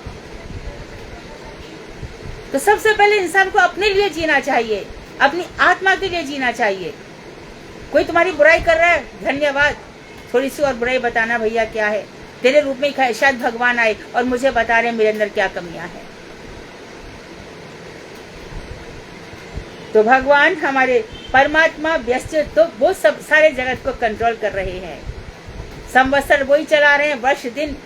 तो सबसे पहले इंसान को अपने लिए जीना चाहिए, अपनी आत्मा के लिए जीना चाहिए। कोई तुम्हारी बुराई कर रहा है, धन्यवाद, थोड़ी सी और बुराई बताना भैया क्या है। तेरे रूप में शायद भगवान आए और मुझे बता रहे मेरे अंदर क्या कमियां हैं। तो भगवान हमारे परमात्मा व्यस्त, तो वो सब सारे जगत को कंट्रोल कर रहे हैं। संवत्सर वही चला रहे हैं, वर्ष दिन,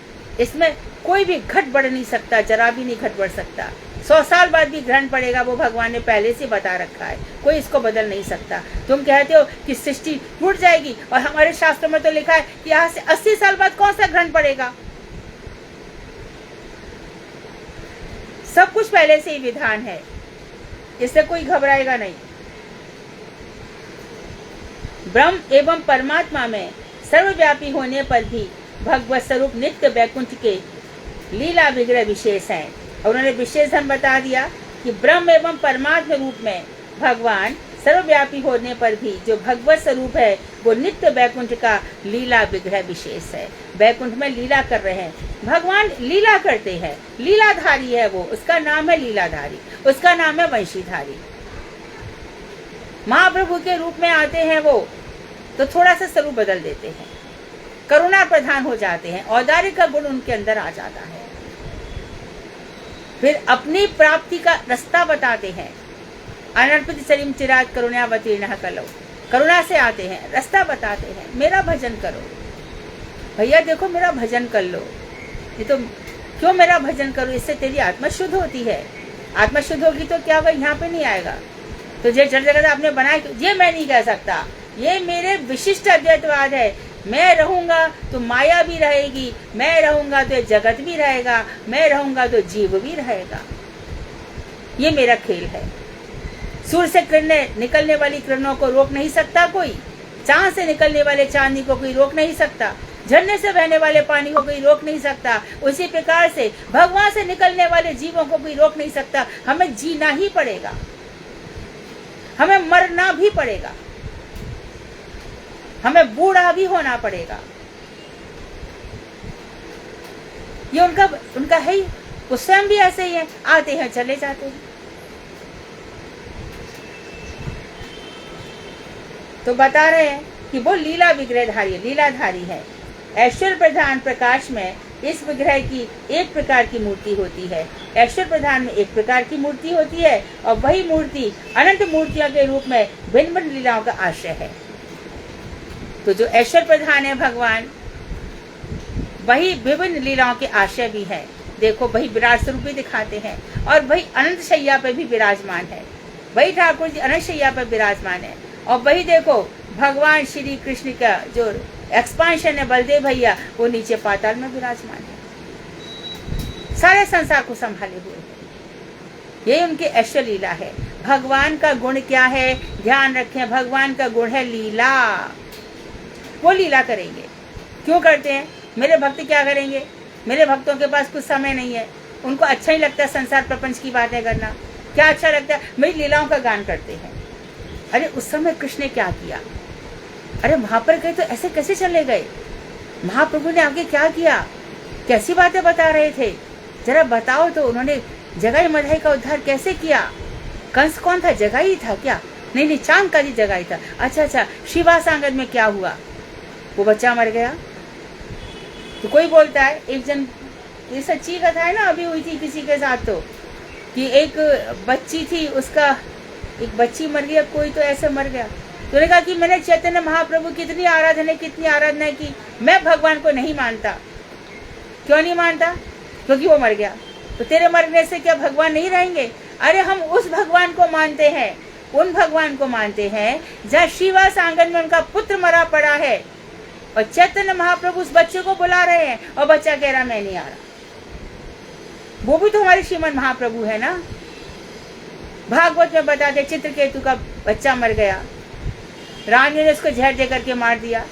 इसमें कोई भी घट बढ़ नहीं सकता, जरा भी नहीं घट बढ़ सकता। 100 साल बाद भी ग्रहण पड़ेगा, वो भगवान ने पहले से बता रखा है, कोई इसको बदल नहीं सकता। तुम कहते हो कि सृष्टि टूट जाएगी, और हमारे शास्त्रों में तो लिखा है कि यहाँ से 80 साल बाद कौन सा ग्रहण पड़ेगा। सब कुछ पहले से ही विधान है, इससे कोई घबराएगा नहीं। ब्रह्म एवं परमात्मा में सर्वव्यापी होने पर भी भगवत स्वरूप नित्य वैकुंठ के लीला विग्रह विशेष हैं। और उन्होंने विशेष धर्म बता दिया कि ब्रह्म एवं परमात्मा रूप में भगवान सर्वव्यापी होने पर भी जो भगवत स्वरूप है वो नित्य वैकुंठ का लीला विग्रह विशेष है। वैकुंठ में लीला कर रहे हैं, भगवान लीला करते हैं, लीलाधारी है वो, उसका नाम है लीलाधारी, उसका नाम है वंशीधारी। महाप्रभु के रूप में आते हैं वो, तो थोड़ा सा स्वरूप बदल देते हैं, करुणा प्रधान हो जाते हैं, औदार्य का गुण उनके अंदर आ जाता है। फिर अपनी प्राप्ति का रास्ता बताते हैं। अनर्पित चरिम चिराग करुणावतीर्णः कलौ, करुणा से आते हैं, रास्ता बताते हैं, मेरा भजन करो भैया, देखो मेरा भजन कर लो। ये तो क्यों मेरा भजन करो, इससे तेरी आत्मा शुद्ध होती है। आत्मा शुद्ध होगी तो क्या होगा, यहाँ पे नहीं आएगा। तो जो जड़ जगत आपने बनाया, ये मैं नहीं कह सकता, ये मेरे विशिष्ट अद्वैतवाद है। मैं रहूंगा तो माया भी रहेगी, मैं रहूंगा तो जगत भी रहेगा, मैं रहूंगा तो जीव भी रहेगा। ये मेरा खेल है। सूर्य से किरणें निकलने वाली किरणों को रोक नहीं सकता कोई, चांद से निकलने वाले चांदनी को कोई रोक नहीं सकता, झरने से बहने वाले पानी को कोई रोक नहीं सकता। उसी प्रकार से भगवान से निकलने वाले जीवों को कोई रोक नहीं सकता। हमें जीना ही पड़ेगा, हमें मरना भी पड़ेगा, हमें बूढ़ा भी होना पड़ेगा। ये उनका है ही, वो स्वयं भी ऐसे ही है, आते हैं चले जाते हैं। तो बता रहे हैं कि वो लीला विग्रहधारी, लीलाधारी है। ऐश्वर्य प्रधान प्रकाश में इस विग्रह की एक प्रकार की मूर्ति होती है, ऐश्वर्य प्रधान में एक प्रकार की मूर्ति होती है, और वही मूर्ति अनंत मूर्तियों के रूप में भिन्न भिन्न लीलाओं का आश्रय है। तो जो ऐश्वर्य प्रधान है भगवान, वही विभिन्न लीलाओं के आश्रय भी है। देखो वही विराट स्वरूप भी दिखाते हैं, और वही अनंत शैया पर भी विराजमान है। वही ठाकुर जी अनंत शैया पर विराजमान है। और वही देखो भगवान श्री कृष्ण का जो एक्सपांशन है, बलदेव भैया, वो नीचे पाताल में विराजमान है, सारे संसार को संभाले हुए है। ये उनकी ऐश्वर्य लीला है। भगवान का गुण क्या है, ध्यान रखें, भगवान का गुण है लीला। वो लीला करेंगे। क्यों करते हैं? मेरे भक्त क्या करेंगे? मेरे भक्तों के पास कुछ समय नहीं है, उनको अच्छा ही लगता है संसार प्रपंच की बातें करना। क्या अच्छा लगता है? मेरी लीलाओं का गान करते हैं। अरे उस समय कृष्ण ने क्या किया? अरे वहां पर गए तो ऐसे कैसे चले गए? महाप्रभु ने आगे क्या किया? कैसी बातें बता रहे थे? जरा बताओ तो। उन्होंने जगाई मधाई का उद्धार कैसे किया? कंस कौन था? जगाई था क्या? नहीं, चांद का जी जगाई था। अच्छा, शिवास आंगन में क्या हुआ? वो बच्चा मर गया। तो कोई बोलता है, एक जन, ये सच्ची कथा है ना, अभी हुई थी किसी के साथ, तो कि एक बच्ची थी, उसका एक बच्ची मर गई, कोई तो ऐसे मर गया। तो उन्होंने कहा कि मैंने चैतन्य महाप्रभु कितनी आराधना की, मैं भगवान को नहीं मानता। क्यों नहीं मानता? क्योंकि वो मर गया। तो तेरे मरने से क्या भगवान नहीं रहेंगे? अरे हम उस भगवान को मानते हैं, उन भगवान को मानते हैं जहाँ श्रीवास आंगन में उनका पुत्र मरा पड़ा है, और चैतन्य महाप्रभु उस बच्चे को बुला रहे हैं, और बच्चा कह रहा मैं नहीं आ रहा। वो भी तो हमारे श्रीमन महाप्रभु है ना। भागवत में बताते चित्रकेतु का बच्चा मर गया, रानी ने उसको जहर दे करके मार दिया,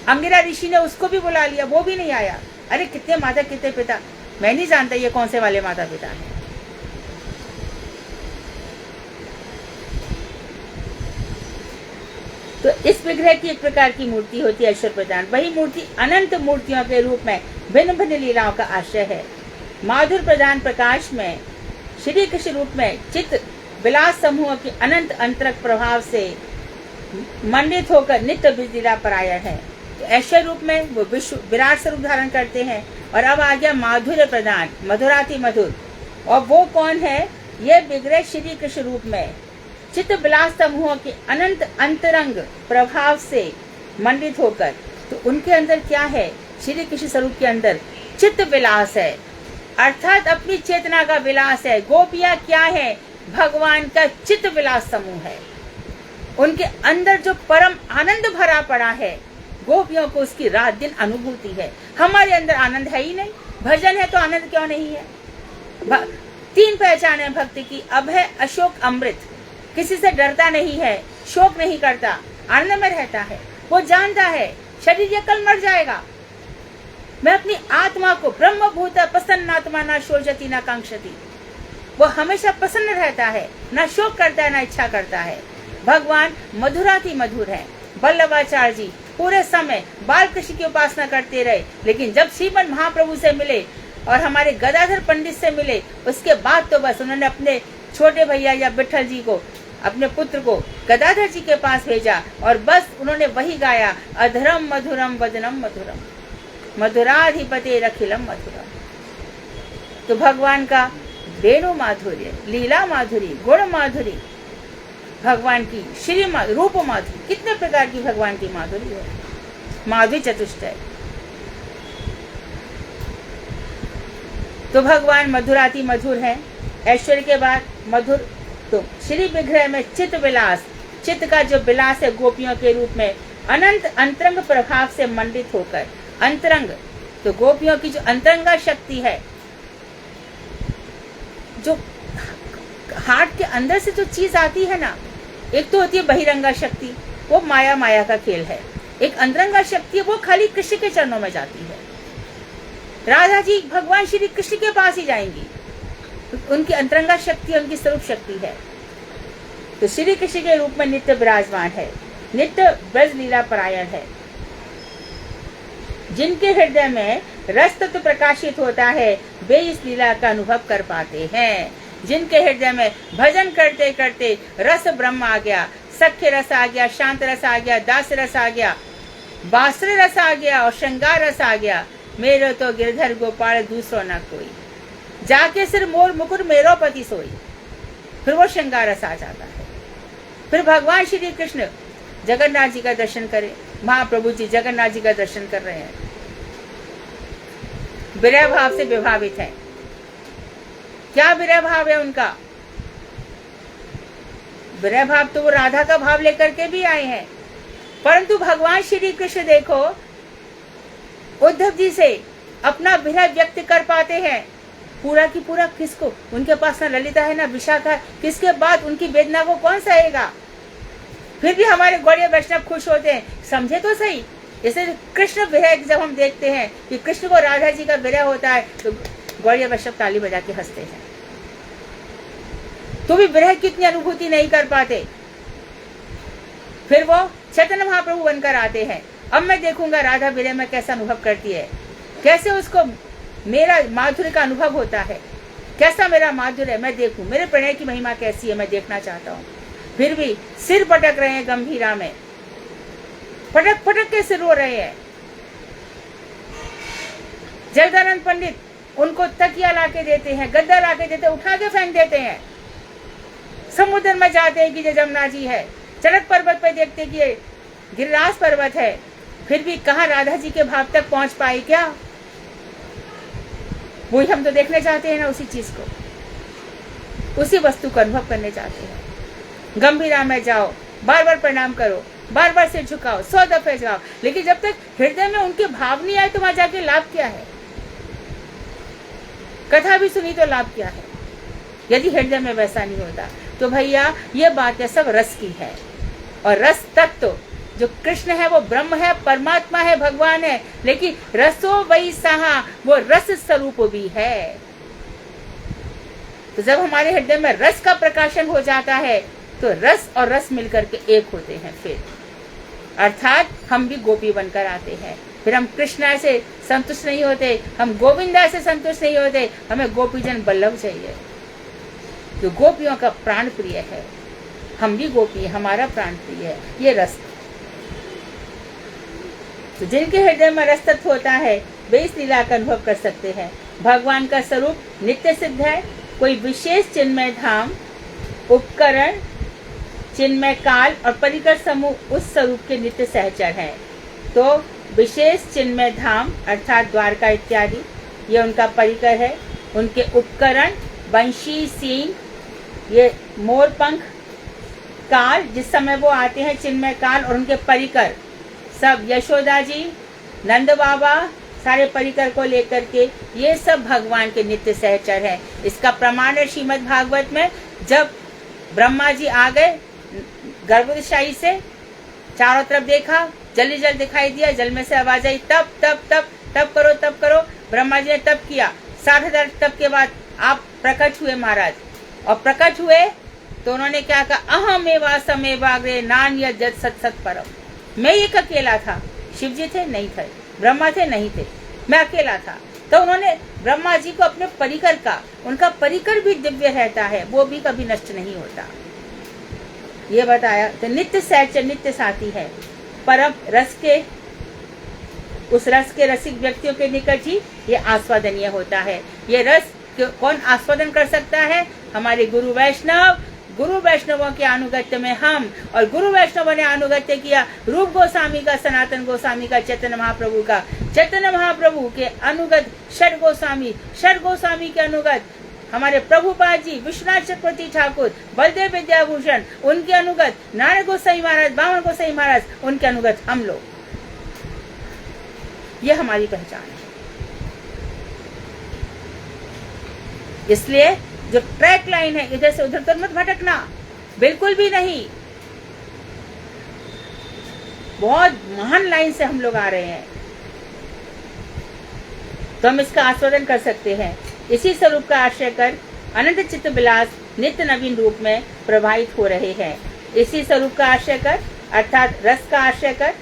अंगिरा ऋषि ने उसको भी बुला लिया, वो भी नहीं आया। अरे कितने माता कितने पिता, मैं नहीं जानता ये कौन से वाले माता पिता हैं। तो इस विग्रह की एक प्रकार की मूर्ति होती है ऐश्वर्य प्रदान। वही मूर्ति अनंत मूर्तियों के रूप में भिन्न भिन्न लीलाओं का आश्रय है। माधुर प्रदान प्रकाश में श्री कृष्ण रूप में चित्त विलास समूह के अनंत अंतरक प्रभाव से मंडित होकर नित्य लीला परायण है। तो ऐश्वर्य रूप में वो विश्व विराट स्वरूप धारण करते हैं। और अब आ गया माधुर्य प्रदान, मधुराति मधुर। और वो कौन है? ये विग्रह श्री कृष्ण रूप में चित्त विलास समूह के अनंत अंतरंग प्रभाव से मंडित होकर, तो उनके अंदर क्या है? श्री कृष्ण स्वरूप के अंदर चित्त विलास है, अर्थात अपनी चेतना का विलास है। गोपियां क्या है? भगवान का चित्त विलास समूह है। उनके अंदर जो परम आनंद भरा पड़ा है, गोपियों को उसकी रात दिन अनुभूति है। हमारे अंदर आनंद है ही नहीं, भजन है तो आनंद क्यों नहीं है? तीन पहचान है भक्ति की, अभय अशोक अमृत। किसी से डरता नहीं है, शोक नहीं करता, आनंद में रहता है। वो जानता है शरीर ये कल मर जाएगा, मैं अपनी आत्मा को ब्रह्म भूत प्रसन्न आत्मा ना शोचती ना कांक्षती, वो हमेशा प्रसन्न रहता है, ना शोक करता है ना इच्छा करता है। भगवान मधुराति मधुर है। वल्लभाचार्य जी पूरे समय बाल कृष्ण की उपासना करते रहे, लेकिन जब श्रीमद महाप्रभु से मिले और हमारे गदाधर पंडित से मिले, उसके बाद तो बस उन्होंने अपने छोटे भैया या विठल जी को, अपने पुत्र को गदाधर जी के पास भेजा और बस उन्होंने वही गाया, अधरम मधुरम वदनम मधुरम मधुराधिपते रखिलम मधुरम। तो भगवान का वेणु माधुर्य, लीला माधुरी, गुण माधुरी, भगवान की श्री रूप माधुरी, कितने प्रकार की भगवान की माधुरी है। माधुरी चतुष्टय। तो भगवान मधुराति मधुर है। ऐश्वर्य के बाद मधुर, तो श्री विग्रह में चित्त विलास, चित्त का जो विलास है गोपियों के रूप में अनंत अंतरंग प्रभाव से मंडित होकर, अंतरंग तो गोपियों की जो अंतरंगा शक्ति है, जो हार्ट के अंदर से जो चीज आती है ना, एक तो होती है बहिरंगा शक्ति, वो माया का खेल है। एक अंतरंगा शक्ति है, वो खाली कृष्ण के चरणों में जाती है। राधा जी भगवान श्री कृष्ण के पास ही जाएंगी, तो उनकी अंतरंगा शक्ति उनकी स्वरूप शक्ति है। तो श्री कृष्ण के रूप में नित्य विराजमान है, नित्य ब्रज लीला परायण है। जिनके हृदय में रस तत्व प्रकाशित होता है, वे इस लीला का अनुभव कर पाते हैं। जिनके हृदय में भजन करते करते रस ब्रह्म आ गया, सख्य रस आ गया, शांत रस आ गया, दास रस आ गया, बासुर रस आ गया और श्रृंगार रस आ गया, मेरो तो गिरधर गोपाल दूसरो न कोई, जाके सिर मोर मुकुर मेरो पति सोई, फिर वो श्रृंगार रस आ जाता है। फिर भगवान श्री कृष्ण जगन्नाथ जी का दर्शन करें। महाप्रभु जी जगन्नाथ जी का दर्शन कर रहे हैं, विरह भाव से विभावित है। क्या विरह भाव है उनका? विरह भाव तो वो राधा का भाव लेकर के भी आए हैं, परंतु भगवान श्री कृष्ण देखो उद्धव जी से अपना विरह व्यक्त कर पाते हैं। पूरा की पूरा किसको? उनके पास ना ललिता है ना विशाखा, किसके बाद उनकी वेदना को कौन सहेगा? फिर भी हमारे गौड़ीय वैष्णव खुश होते हैं। समझे तो सही, जैसे कृष्ण विरह जब हम देखते हैं कि कृष्ण को राधा जी का विरह होता है, तो गौड़ीय वैष्णव ताली बजा के हंसते हैं। तो भी विरह की इतनी अनुभूति नहीं कर पाते। फिर वो चैतन्य महाप्रभु बनकर आते हैं। अब मैं देखूंगा राधा विरह में कैसा अनुभव करती है, कैसे उसको मेरा माधुर्य का अनुभव होता है, कैसा मेरा माधुर्य है, मैं देखूं मेरे प्रणय की महिमा कैसी है, मैं देखना चाहता हूँ। फिर भी सिर पटक रहे हैं गंभीरा में, पटक पटक के सिर रो रहे हैं। जगदानंद पंडित उनको तकिया लाके देते हैं, गद्दा लाके देते हैं, उठा के फेंक देते हैं। समुद्र में जाते हैं कि ये जमुना जी है, चरक पर्वत पे देखते कि ये गिरिराज पर्वत है, फिर भी कहाँ राधा जी के भाव तक पहुंच पाई क्या? वही हम तो देखने चाहते हैं ना, उसी चीज को, उसी वस्तु को अनुभव करने चाहते हैं। गंभीरा में जाओ, बार बार प्रणाम करो, बार बार सिर झुकाओ, 100 दफे जाओ, लेकिन जब तक हृदय में उनके भाव नहीं आए तो वहां जाके लाभ क्या है? कथा भी सुनी तो लाभ क्या है यदि हृदय में वैसा नहीं होता। तो भैया ये बातें सब रस की है, और रस तत्व तो जो कृष्ण है वो ब्रह्म है, परमात्मा है, भगवान है, लेकिन रसो वही सहा वो रस स्वरूप भी है। तो जब हमारे हृदय में रस का प्रकाशन हो जाता है तो रस और रस मिलकर के एक होते हैं, फिर अर्थात हम भी गोपी बनकर आते हैं। फिर हम कृष्णा से संतुष्ट नहीं होते, हम गोविंदा से संतुष्ट नहीं होते, हमें गोपीजन बल्लभ चाहिए जो गोपियों का प्राण प्रिय है। हम भी गोपी, हमारा प्राण प्रिय है, ये रस। तो जिनके हृदय में रस तत्व होता है वे इस लीला का अनुभव कर सकते हैं। भगवान का स्वरूप नित्य सिद्ध है। कोई विशेष चिन्मय धाम, उपकरण, चिन्मय काल और परिकर समूह उस स्वरूप के नित्य सहचर हैं। तो विशेष चिन्मय धाम अर्थात द्वारका इत्यादि ये उनका परिकर है। उनके उपकरण बंशी, सींग, ये मोर पंख, काल जिस समय वो आते हैं चिन्मय काल, और उनके परिकर सब यशोदा जी, नंद बाबा, सारे परिकर को लेकर के ये सब भगवान के नित्य सहचर हैं। इसका प्रमाण है श्रीमद् भागवत में, जब ब्रह्मा जी आ गए गर्भोदशाई से, चारों तरफ देखा, जल जल दिखाई दिया, जल में से आवाज आई तप तप तप तप करो तप करो। ब्रह्मा जी ने तप किया, 60,000 तप के बाद आप प्रकट हुए महाराज, और प्रकट हुए तो उन्होंने क्या कहा, अहमेवा समेवाग्रे नान्यत् जत् सत् सत् परम। मैं एक अकेला था, शिव जी थे नहीं थे, ब्रह्मा थे नहीं थे, मैं अकेला था। तो उन्होंने ब्रह्मा जी को अपने परिकर का, उनका परिकर भी दिव्य रहता है, वो भी कभी नष्ट नहीं होता, ये बताया। तो नित्य सहचर, नित्य साथी है। परम रस के, उस रस के रसिक व्यक्तियों के निकट ही ये आस्वादनीय होता है। ये रस कौन आस्वादन कर सकता है? हमारे गुरु वैष्णव। गुरु वैष्णवों के अनुगत्य में हम, और गुरु वैष्णवों ने अनुगत्य किया रूप गोस्वामी का, सनातन गोस्वामी का, चैतन्य महाप्रभु का, चैतन्य महाप्रभु के अनुगत षड गोस्वामी, षड गोस्वामी के अनुगत हमारे प्रभुपाद जी, विश्वनाथ चक्रवर्ती ठाकुर, बलदेव विद्याभूषण, उनके अनुगत नारायण गोसाई महाराज, बामन गोसाई महाराज, उनके अनुगत हम लोग। ये हमारी पहचान है। इसलिए जो ट्रैक लाइन है, इधर से उधर तो मत भटकना, बिल्कुल भी नहीं। बहुत महान लाइन से हम लोग आ रहे हैं, तो हम इसका आस्वादन कर सकते हैं। इसी स्वरूप का आश्रय कर अनंत चित्त विलास नित्य नवीन रूप में प्रवाहित हो रहे हैं। इसी स्वरूप का आश्रय कर अर्थात रस का आश्रय कर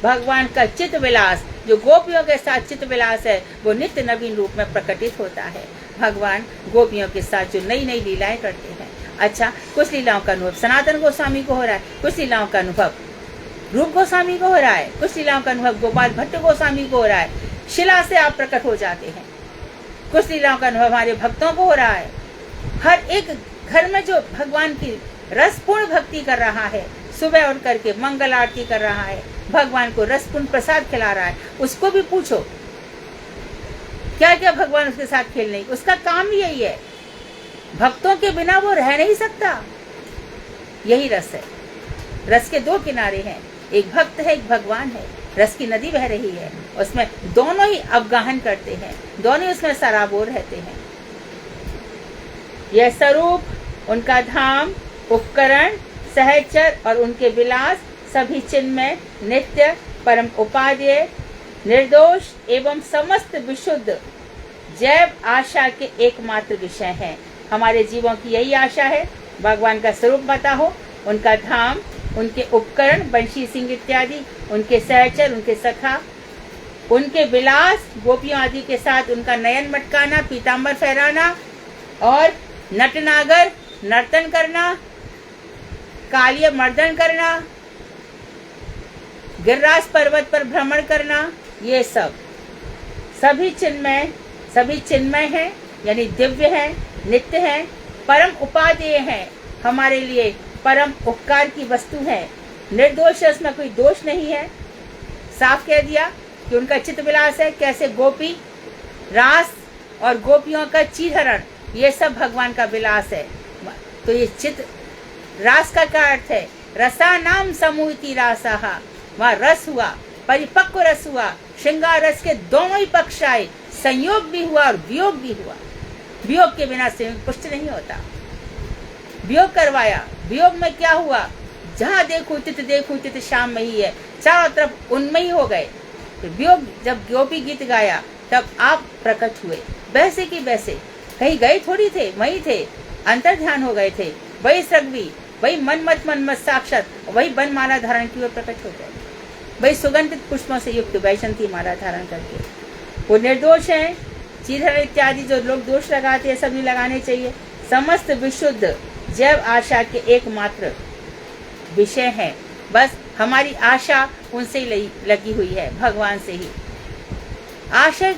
भगवान का चित्त विलास, जो गोपियों के साथ चित्त विलास है, वो नित्य नवीन रूप में प्रकटित होता है। भगवान गोपियों के साथ जो नई नई लीलाएं करते हैं। अच्छा, कुछ लीलाओं का अनुभव सनातन गोस्वामी को हो रहा है, कुछ लीलाओं का अनुभव रूप गोस्वामी को हो रहा है, कुछ लीलाओं का अनुभव गोपाल भट्ट गोस्वामी को हो रहा है। शिला से आप प्रकट हो जाते हैं। कुछ लीलाओं का अनुभव हमारे भक्तों को हो रहा है। हर एक घर में जो भगवान की रसपूर्ण भक्ति कर रहा है, सुबह उठ करके मंगल आरती कर रहा है, भगवान को रसपूर्ण प्रसाद खिला रहा है, उसको भी पूछो क्या क्या भगवान उसके साथ खेल नहीं, उसका काम ही यही है। भक्तों के बिना वो रह नहीं सकता। यही रस है। रस के दो किनारे हैं, एक भक्त है, एक भगवान है। रस की नदी बह रही है, उसमें दोनों ही अवगाहन करते हैं, दोनों ही उसमें सराबोर रहते हैं। यह स्वरूप, उनका धाम, उपकरण, सहचर और उनके विलास सभी चिन्मय, नित्य, परम उपादेय, निर्दोष एवं समस्त विशुद्ध जैव आशा के एकमात्र विषय हैं। हमारे जीवों की यही आशा है, भगवान का स्वरूप पता हो, उनका धाम, उनके उपकरण बंशी सिंह इत्यादि, उनके सहचर, उनके सखा, उनके विलास गोपियों आदि के साथ उनका नयन मटकाना, पीताम्बर फहराना और नटनागर नर्तन करना, कालिय मर्दन करना, गिरिराज पर्वत पर भ्रमण करना, ये सब सभी चिन्मय हैं, यानी दिव्य हैं, नित्य हैं, परम उपादेय हैं, हमारे लिए परम उपकार की वस्तु है। निर्दोष है, उसमें कोई दोष नहीं है। साफ कह दिया कि उनका चित्त विलास है, कैसे गोपी रास और गोपियों का चीरहरण, ये सब भगवान का विलास है। तो ये चित्त रास का क्या अर्थ है? रसा नाम समूति रासहा, वहाँ रस हुआ, परिपक्व रस हुआ, श्रृंगार रस के दोनों ही पक्ष आए, संयोग भी हुआ और वियोग भी हुआ। वियोग के बिना से पुष्ट नहीं होता। वियोग करवाया, वियोग में क्या हुआ, जहां देखो तित श्याम में ही है, चारों तरफ उनमें ही हो गए। तो वियोग जब गोपी गीत गाया तब आप प्रकट हुए, वैसे की वैसे, कहीं गए थोड़ी थे, वही थे, अंतर ध्यान हो गए थे, वही सगवी, वही मन मत साक्षात, वही बनमाला धारण की ओर प्रकट हो गए, वही सुगंधित पुष्पों से युक्त वैजंती माला धारण करके। वो निर्दोष है, चीधर इत्यादि जो लोग दोष लगाते हैं सब नहीं लगाने चाहिए। समस्त विशुद्ध जैव आशा के एकमात्र विषय है, बस हमारी आशा उनसे ही लगी हुई है, भगवान से ही। आशा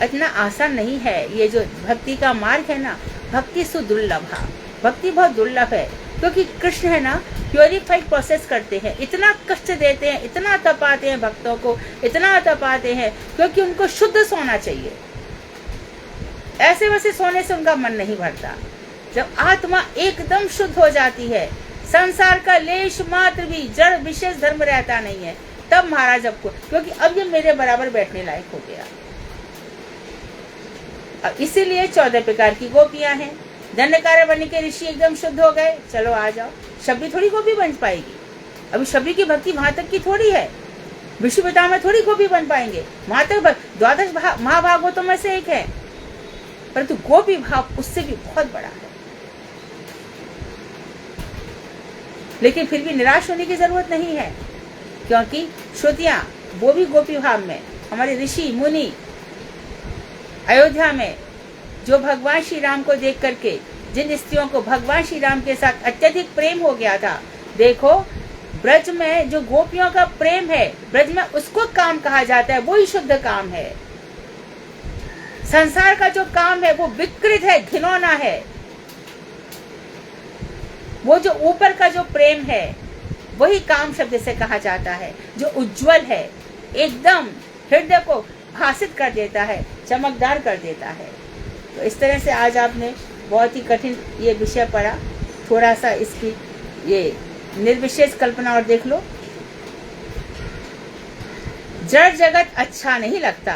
इतना आसान नहीं है। ये जो भक्ति का मार्ग है ना, भक्ति सुदुर्लभ है, भक्ति बहुत दुर्लभ है, क्योंकि कृष्ण है ना प्योरीफाइड प्रोसेस करते हैं, इतना कष्ट देते हैं, इतना तपाते हैं भक्तों को, इतना तपाते हैं, क्योंकि उनको शुद्ध सोना चाहिए। ऐसे वैसे सोने से उनका मन नहीं भरता। जब आत्मा एकदम शुद्ध हो जाती है, संसार का लेश मात्र भी जड़ विशेष धर्म रहता नहीं है, तब महाराज आपको, क्योंकि अब ये मेरे बराबर बैठने लायक हो गया। अब इसीलिए 14 प्रकार की गोपियां हैं। दंडकार बनने के ऋषि एकदम शुद्ध हो गए, चलो आ जाओ। शबरी थोड़ी गोपी बन पाएगी, अभी शबरी की भक्ति वहां तक की थोड़ी है, विष्णुपिता में थोड़ी गोपी बन पाएंगे, वहां तक 12 महाभागवतों में से एक है, परंतु गोपी भाव उससे भी बहुत बड़ा है। लेकिन फिर भी निराश होने की जरूरत नहीं है, क्योंकि श्रुतियां वो भी गोपी भाव में, हमारे ऋषि मुनि अयोध्या में जो भगवान श्री राम को देख करके जिन स्त्रियों को भगवान श्री राम के साथ अत्यधिक प्रेम हो गया था, देखो ब्रज में जो गोपियों का प्रेम है, ब्रज में उसको काम कहा जाता है, वो ही शुद्ध काम है। संसार का जो काम है वो विकृत है, घिनौना है। वो जो ऊपर का जो प्रेम है वही काम शब्द से कहा जाता है, जो उज्जवल है, एकदम हृदय को भासित कर देता है, चमकदार कर देता है। तो इस तरह से आज आपने बहुत ही कठिन ये विषय पढ़ा, थोड़ा सा इसकी ये निर्विशेष कल्पना और देख लो। जड़ जगत अच्छा नहीं लगता,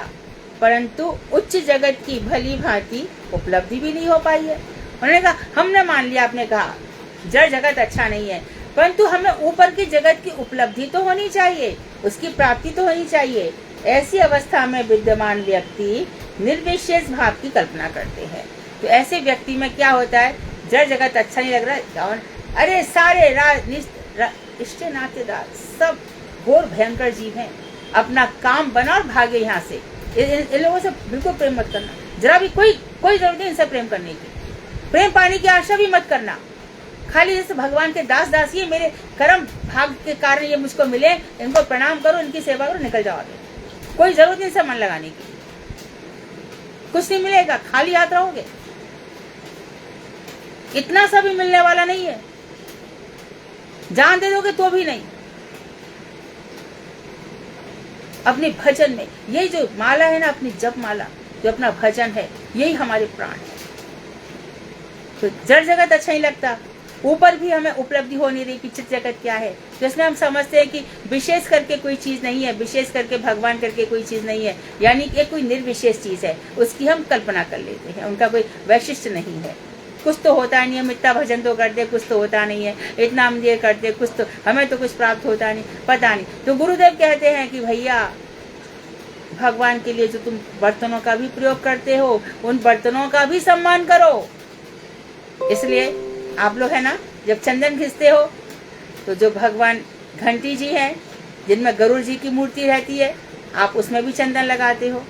परंतु उच्च जगत की भली भांति उपलब्धि भी नहीं हो पाई है। उन्होंने कहा, हमने मान लिया, आपने कहा जड़ जगत अच्छा नहीं है, परंतु हमें ऊपर की जगत की उपलब्धि तो होनी चाहिए, उसकी प्राप्ति तो होनी चाहिए। ऐसी अवस्था में विद्यमान व्यक्ति निर्विशेष भाव की कल्पना करते हैं। तो ऐसे व्यक्ति में क्या होता है, जड़ जगत अच्छा नहीं लग रहा है, अरे सारे रिश्ते नातेदार सब घोर भयंकर जीव हैं, अपना काम बना और भागे यहाँ से। इन लोगों से बिल्कुल प्रेम मत करना, जरा भी कोई जरूरत नहीं इनसे प्रेम करने की, प्रेम पाने की आशा भी मत करना। खाली जैसे भगवान के दास दासी है, मेरे कर्म भाग के कारण ये मुझको मिले, इनको प्रणाम करो, इनकी सेवा करो, निकल जाओ आगे। कोई जरूरत नहीं इनसे मन लगाने की, कुछ नहीं मिलेगा, खाली हाथ रहोगे, इतना सा भी मिलने वाला नहीं है, जान दे दोगे तो भी नहीं। अपने भजन में यही जो माला है ना, अपनी जप माला, जो अपना भजन है, यही हमारे प्राण है। तो जड़ जगत अच्छा नहीं लगता, ऊपर भी हमें उपलब्धि हो नहीं रही कि चित्त जगत क्या है, जिसमें हम समझते हैं कि विशेष करके कोई चीज नहीं है, विशेष करके भगवान करके कोई चीज नहीं है, यानी कि कोई निर्विशेष चीज है, उसकी हम कल्पना कर लेते हैं, उनका कोई वैशिष्ट नहीं है। कुछ तो होता नहीं है, इतना भजन तो करते, कुछ तो होता नहीं है, इतना हम ये करते, कुछ तो हमें तो कुछ प्राप्त होता नहीं, पता नहीं। तो गुरुदेव कहते हैं कि भैया भगवान के लिए जो तुम बर्तनों का भी प्रयोग करते हो, उन बर्तनों का भी सम्मान करो। इसलिए आप लोग है ना, जब चंदन घिसते हो तो जो भगवान घंटी जी हैं, जिनमें गरुड़ जी की मूर्ति रहती है, आप उसमें भी चंदन लगाते हो।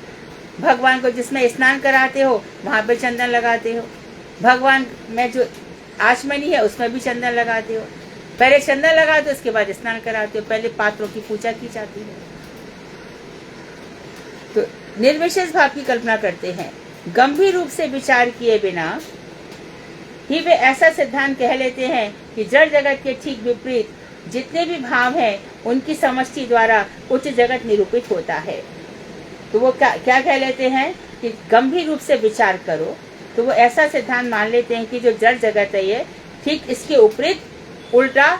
भगवान को जिसमें स्नान कराते हो वहाँ पे चंदन लगाते हो। भगवान में जो आचमनी है उसमें भी चंदन लगाते हो। पहले चंदन लगाते हो, उसके बाद स्नान कराते हो, पहले पात्रों की पूजा की जाती है। तो निर्विशेष भाव की कल्पना करते हैं। गंभीर रूप से विचार किए बिना ही वे ऐसा सिद्धांत कह लेते हैं कि जड़ जगत के ठीक विपरीत जितने भी भाव हैं उनकी समष्टि द्वारा उच्च जगत निरूपित होता है। तो वो क्या कह लेते हैं कि गंभीर रूप से विचार करो, तो वो ऐसा सिद्धांत मान लेते हैं कि जो जड़ जगत है ये ठीक इसके उपरीत उल्टा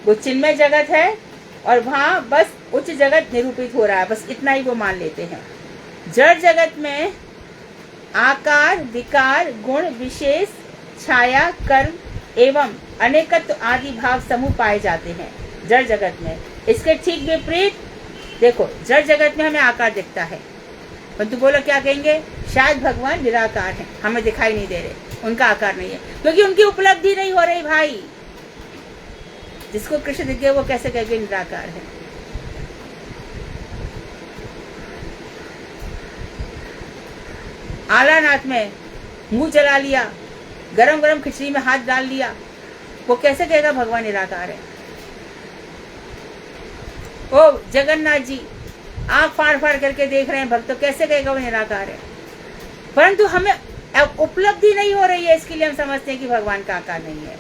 वो चिन्मय जगत है और वहाँ बस उच्च जगत निरूपित हो रहा है, बस इतना ही वो मान लेते हैं। जड़ जगत में आकार, विकार, गुण, विशेष, छाया, कर्म एवं अनेकत्व आदि भाव समूह पाए जाते हैं जड़ जगत में। इसके ठीक विपरीत देखो, जड़ जगत में हमें आकार दिखता है, परंतु बोलो क्या कहेंगे, शायद भगवान निराकार हैं, हमें दिखाई नहीं दे रहे, उनका आकार नहीं है, क्योंकि उनकी उपलब्धि नहीं हो रही भाई। जिसको कृष्ण दिखे वो कैसे कहेंगे निराकार है। आलानाथ में मुंह जला लिया, गरम गरम खिचड़ी में हाथ डाल लिया, वो कैसे कहेगा भगवान निराकार है। ओ जगन्नाथ जी आंख फाड़ फाड़ करके देख रहे हैं भक्त, तो कैसे कहेगा वो निराकार है। परंतु हमें उपलब्धि नहीं हो रही है, इसके लिए हम समझते हैं कि भगवान का आकार नहीं है,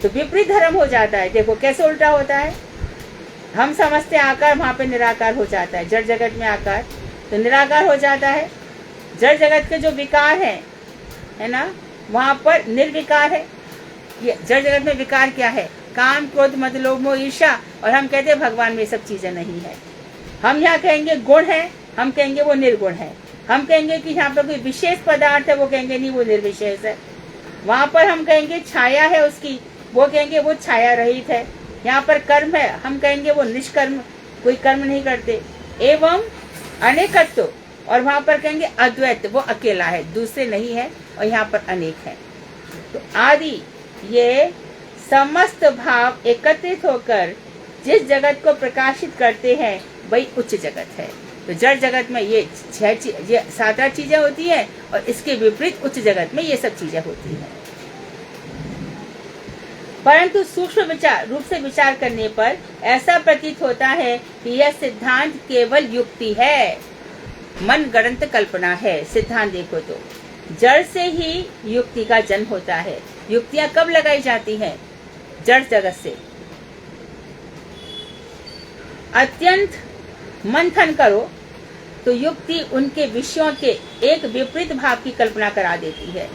तो विपरीत धर्म हो जाता है। देखो कैसे उल्टा होता है, हम समझते हैं आकार, वहां पे निराकार हो जाता है। जड़ जगत में आकार तो निराकार हो जाता है। जड़ जगत के जो विकार है ना, वहां पर निर्विकार है। ये जड़ जगत में विकार क्या है, काम, क्रोध, मद, लोभ, मोह, ईर्ष्या, और हम कहते हैं भगवान में सब चीजें नहीं है। हम यहाँ कहेंगे गुण है, हम कहेंगे वो निर्गुण है। हम कहेंगे कि यहाँ पर कोई विशेष पदार्थ है, वो कहेंगे नहीं वो निर्विशेष है। वहां पर हम कहेंगे छाया है उसकी, वो कहेंगे वो छाया रहित है। यहाँ पर कर्म है, हम कहेंगे वो निष्कर्म, कोई कर्म नहीं करते। एवं अनेकत्व, और वहां पर कहेंगे अद्वैत, वो अकेला है, दूसरे नहीं है, और यहाँ पर अनेक है। तो आदि ये समस्त भाव एकत्रित होकर जिस जगत को प्रकाशित करते हैं वही उच्च जगत है। तो जड़ जगत में ये सात आठ चीजें होती है, और इसके विपरीत उच्च जगत में ये सब चीजें होती हैं। परंतु सूक्ष्म विचार रूप से विचार करने पर ऐसा प्रतीत होता है कि यह सिद्धांत केवल युक्ति है, मन गणंत कल्पना है। सिद्धांत देखो तो जड़ से ही युक्ति का जन्म होता है। युक्तियां कब लगाई जाती हैं, जड़ जगत से। अत्यंत मंथन करो तो युक्ति उनके विषयों के एक विपरीत भाव की कल्पना करा देती है।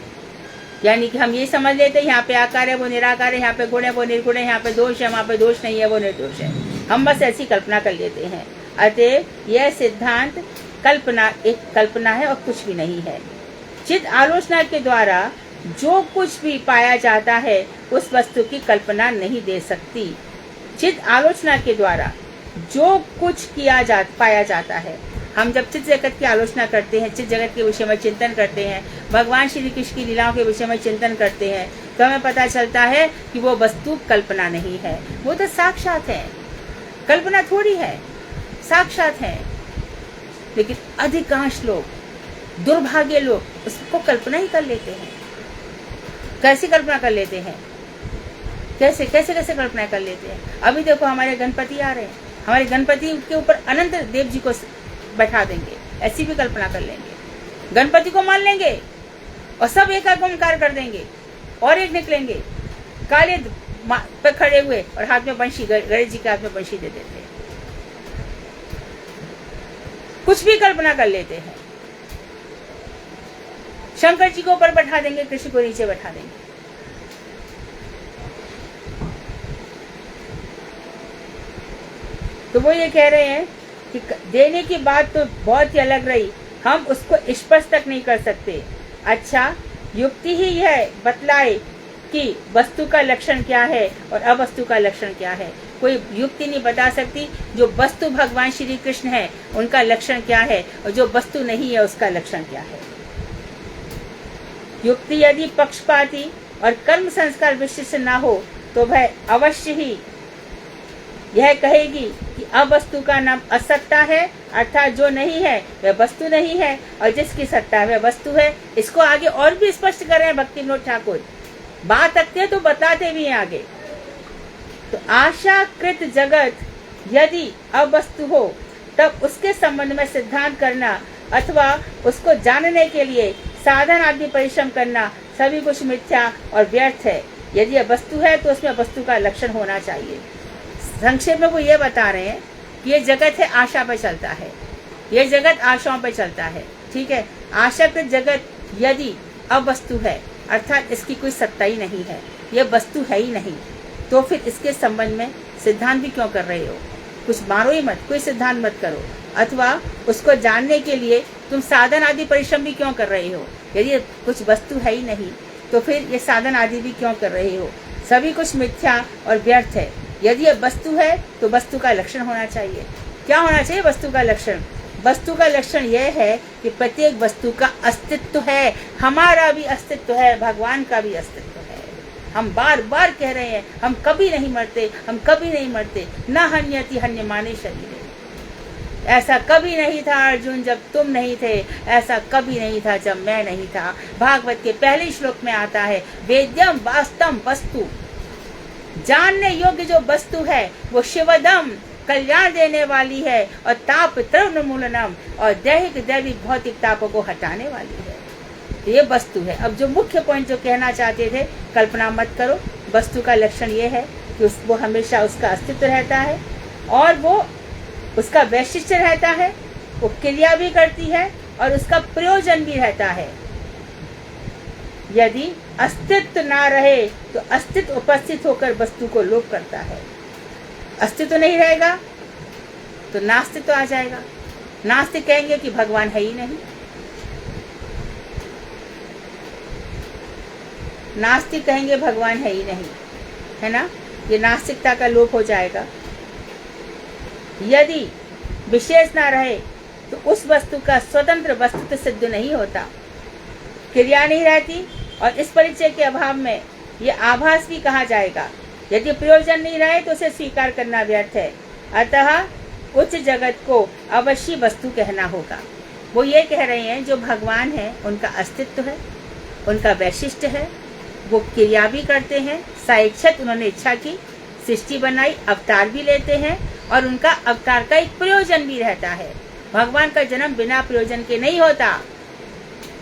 यानी कि हम ये समझ लेते हैं यहाँ पे आकार है वो निराकार है, यहाँ पे गुण है वो निर्गुण है, यहाँ पे दोष है वहाँ पे दोष नहीं है वो निर्दोष है, हम बस ऐसी कल्पना कर लेते हैं। अतः यह सिद्धांत कल्पना, एक कल्पना है और कुछ भी नहीं है। चित्त आलोचना के द्वारा जो कुछ भी पाया जाता है उस वस्तु की कल्पना नहीं दे सकती। चित्त आलोचना के द्वारा जो कुछ पाया जाता है, हम जब चित्त जगत की आलोचना करते हैं, चित्त जगत के विषय में चिंतन करते हैं, भगवान श्री कृष्ण की लीलाओं के विषय में चिंतन करते हैं, तो हमें पता चलता है कि वो वस्तु कल्पना नहीं है, वो तो साक्षात है। कल्पना थोड़ी है, साक्षात है। लेकिन अधिकांश लोग, दुर्भाग्य लोग उसको कल्पना ही कर लेते हैं। कैसी कल्पना कर लेते हैं, कैसे कैसे कैसे कल्पना कर लेते हैं। अभी देखो हमारे गणपति आ रहे हैं, हमारे गणपति के ऊपर अनंत देव जी को बैठा देंगे, ऐसी भी कल्पना कर लेंगे। गणपति को मान लेंगे और सब एक ओंकार कर देंगे, और एक निकलेंगे काले पे खड़े हुए और हाथ में बंशी, गणेश जी के हाथ में बंशी दे देते हैं। कुछ भी कल्पना कर लेते हैं। शंकर जी को ऊपर बैठा देंगे, कृष्ण को नीचे बैठा देंगे। तो वो ये कह रहे हैं कि देने की बात तो बहुत ही अलग रही, हम उसको स्पष्ट तक नहीं कर सकते। अच्छा, युक्ति ही यह बतलाए कि वस्तु का लक्षण क्या है और अवस्तु का लक्षण क्या है। कोई युक्ति नहीं बता सकती जो वस्तु भगवान श्री कृष्ण है उनका लक्षण क्या है, और जो वस्तु नहीं है उसका लक्षण क्या है। युक्ति यदि पक्षपाती और कर्म संस्कार विशिष्ट ना हो तो वह अवश्य ही यह कहेगी कि अवस्तु का नाम असत्ता है, अर्थात जो नहीं है वह वस्तु नहीं है, और जिसकी सत्ता है वह वस्तु है। इसको आगे और भी स्पष्ट कर रहे हैं भक्ति विनोद ठाकुर, बात रखते हैं तो बताते भी हैं आगे। तो आशाकृत जगत यदि अवस्तु हो तब उसके संबंध में सिद्धांत करना अथवा उसको जानने के लिए साधन आदि परिश्रम करना सभी कुछ मिथ्या और व्यर्थ है। यदि यह वस्तु है तो उसमें वस्तु का लक्षण होना चाहिए। संक्षेप में वो ये बता रहे हैं कि ये जगत है, आशा पे चलता है, ये जगत आशाओं पे चलता है। ठीक है, आशाकृत जगत यदि अवस्तु है अर्थात इसकी कोई सत्ता ही नहीं है, ये वस्तु है ही नहीं, तो फिर इसके संबंध में सिद्धांत भी क्यों कर रहे हो। कुछ मारो ही मत, कोई सिद्धांत मत करो, अथवा उसको जानने के लिए तुम साधन आदि परिश्रम भी क्यों कर रहे हो। यदि कुछ वस्तु है ही नहीं तो फिर ये साधन आदि भी क्यों कर रहे हो? सभी कुछ मिथ्या और व्यर्थ है। यदि ये वस्तु है तो वस्तु का लक्षण होना चाहिए। क्या होना चाहिए वस्तु का लक्षण? वस्तु का लक्षण यह है कि प्रत्येक वस्तु का अस्तित्व है। हमारा भी अस्तित्व है, भगवान का भी अस्तित्व है। हम बार बार कह रहे हैं हम कभी नहीं मरते, हम कभी नहीं मरते। न हन्यति हन्यमाने शरीरे। ऐसा कभी नहीं था अर्जुन जब तुम नहीं थे, ऐसा कभी नहीं था जब मैं नहीं था। भागवत के पहले श्लोक में आता है वेद्यम वास्तव वस्तु, जानने योग्य जो वस्तु है वो शिवदम, कल्याण देने वाली है, और ताप तृणमूलनम, और दैहिक दैविक भौतिक तापों को हटाने वाली है। तो ये वस्तु है। अब जो मुख्य पॉइंट जो कहना चाहते थे, कल्पना मत करो। वस्तु का लक्षण ये है कि वो हमेशा उसका अस्तित्व रहता है और वो उसका वैशिष्ट्य रहता है, वो क्रिया भी करती है और उसका प्रयोजन भी रहता है। यदि अस्तित्व ना रहे तो अस्तित्व उपस्थित होकर वस्तु को लोप करता है। अस्तित्व नहीं रहेगा तो नास्तित्व आ जाएगा। नास्तिक कहेंगे कि भगवान है ही नहीं। नास्तिक कहेंगे भगवान है ही नहीं, है ना? ये नास्तिकता का लोप हो जाएगा। यदि विशेष ना रहे तो उस वस्तु का स्वतंत्र वस्तुत्व सिद्ध नहीं होता, क्रिया नहीं रहती, और इस परिचय के अभाव में ये आभास भी कहा जाएगा। यदि प्रयोजन नहीं रहे तो उसे स्वीकार करना व्यर्थ है। अतः उच्च जगत को अवश्य वस्तु कहना होगा। वो ये कह रहे हैं जो भगवान है उनका अस्तित्व है, उनका वैशिष्ट्य है, वो क्रिया भी करते हैं, साक्षात उन्होंने इच्छा की, सृष्टि बनाई, अवतार भी लेते हैं, और उनका अवतार का एक प्रयोजन भी रहता है। भगवान का जन्म बिना प्रयोजन के नहीं होता।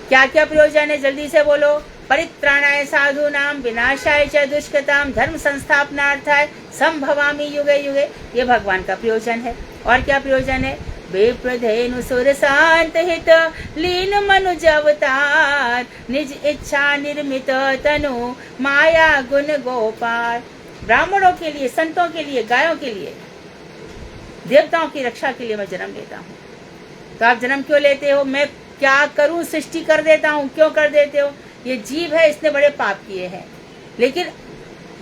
क्या क्या प्रयोजन है जल्दी से बोलो? परित्राणाय साधूनां विनाशाय च दुष्कृतां धर्म संस्थापनार्थाय संभवामि युगे युगे। ये भगवान का प्रयोजन है। और क्या प्रयोजन है? विप्रधेनु सुर शांत हित लीन मनुज अवतार निज इच्छा निर्मित तनु माया गुण गोपाल। ब्राह्मणों के लिए, संतों के लिए, गायों के लिए, देवताओं की रक्षा के लिए मैं जन्म लेता हूँ। तो आप जन्म क्यों लेते हो? मैं क्या करूं? सृष्टि कर देता हूँ। क्यों कर देते हो? ये जीव है, इसने बड़े पाप किए हैं, लेकिन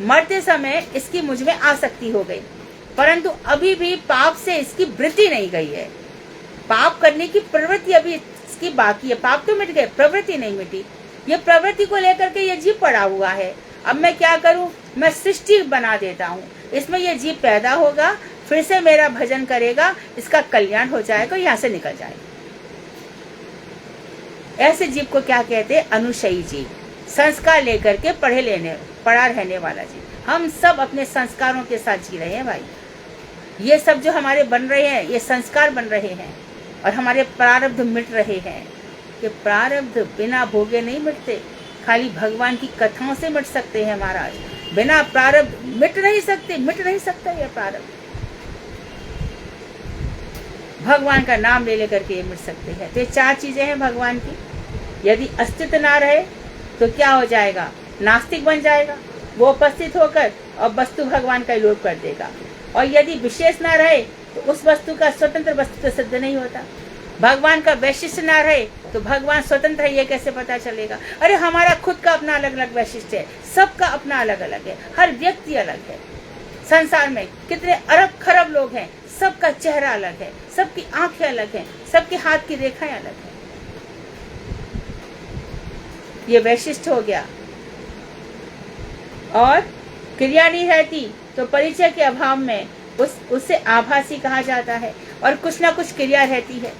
मरते समय इसकी मुझ में आसक्ति हो गई, परंतु अभी भी पाप से इसकी वृत्ति नहीं गई है। पाप करने की प्रवृत्ति अभी इसकी बाकी है। पाप तो मिट गए, प्रवृत्ति नहीं मिटी। ये प्रवृत्ति को लेकर के ये जीव पड़ा हुआ है। अब मैं क्या करूं? मैं सृष्टि बना देता हूं, इसमें ये जीव पैदा होगा, फिर से मेरा भजन करेगा, इसका कल्याण हो जाएगा, यहाँ से निकल जाएगा। ऐसे जीव को क्या कहते हैं? अनुशयी जीव, संस्कार लेकर के पड़ा रहने वाला जीव। हम सब अपने संस्कारों के साथ जी रहे हैं भाई। ये सब जो हमारे बन रहे हैं, ये संस्कार बन रहे हैं, और हमारे प्रारब्ध मिट रहे हैं। ये प्रारब्ध बिना भोगे नहीं मिटते, खाली भगवान की कथाओं से मिट सकते हैं महाराज। बिना प्रारब्ध मिट नहीं सकता ये प्रारब्ध। भगवान का नाम ले लेकर के ये मिट सकते हैं। तो ये चार चीजें हैं भगवान की। यदि अस्तित्व ना रहे तो क्या हो जाएगा? नास्तिक बन जाएगा, वो उपस्थित होकर और वस्तु भगवान का लोप कर देगा। और यदि विशेष ना रहे तो उस वस्तु का स्वतंत्र वस्तु सिद्ध नहीं होता। भगवान का वैशिष्ट्य ना रहे तो भगवान स्वतंत्र है ये कैसे पता चलेगा? अरे हमारा खुद का अपना अलग अलग वैशिष्ट्य है, सबका अपना अलग अलग है, हर व्यक्ति अलग है। संसार में कितने अरब खरब लोग हैं, सबका चेहरा अलग है, सबकी आंखें अलग हैं, सबके हाथ की रेखाएं अलग हैं। ये वैशिष्ट्य हो गया। और क्रिया नहीं रहती तो परिचय के अभाव में उससे आभासी कहा जाता है, और कुछ ना कुछ क्रिया रहती है।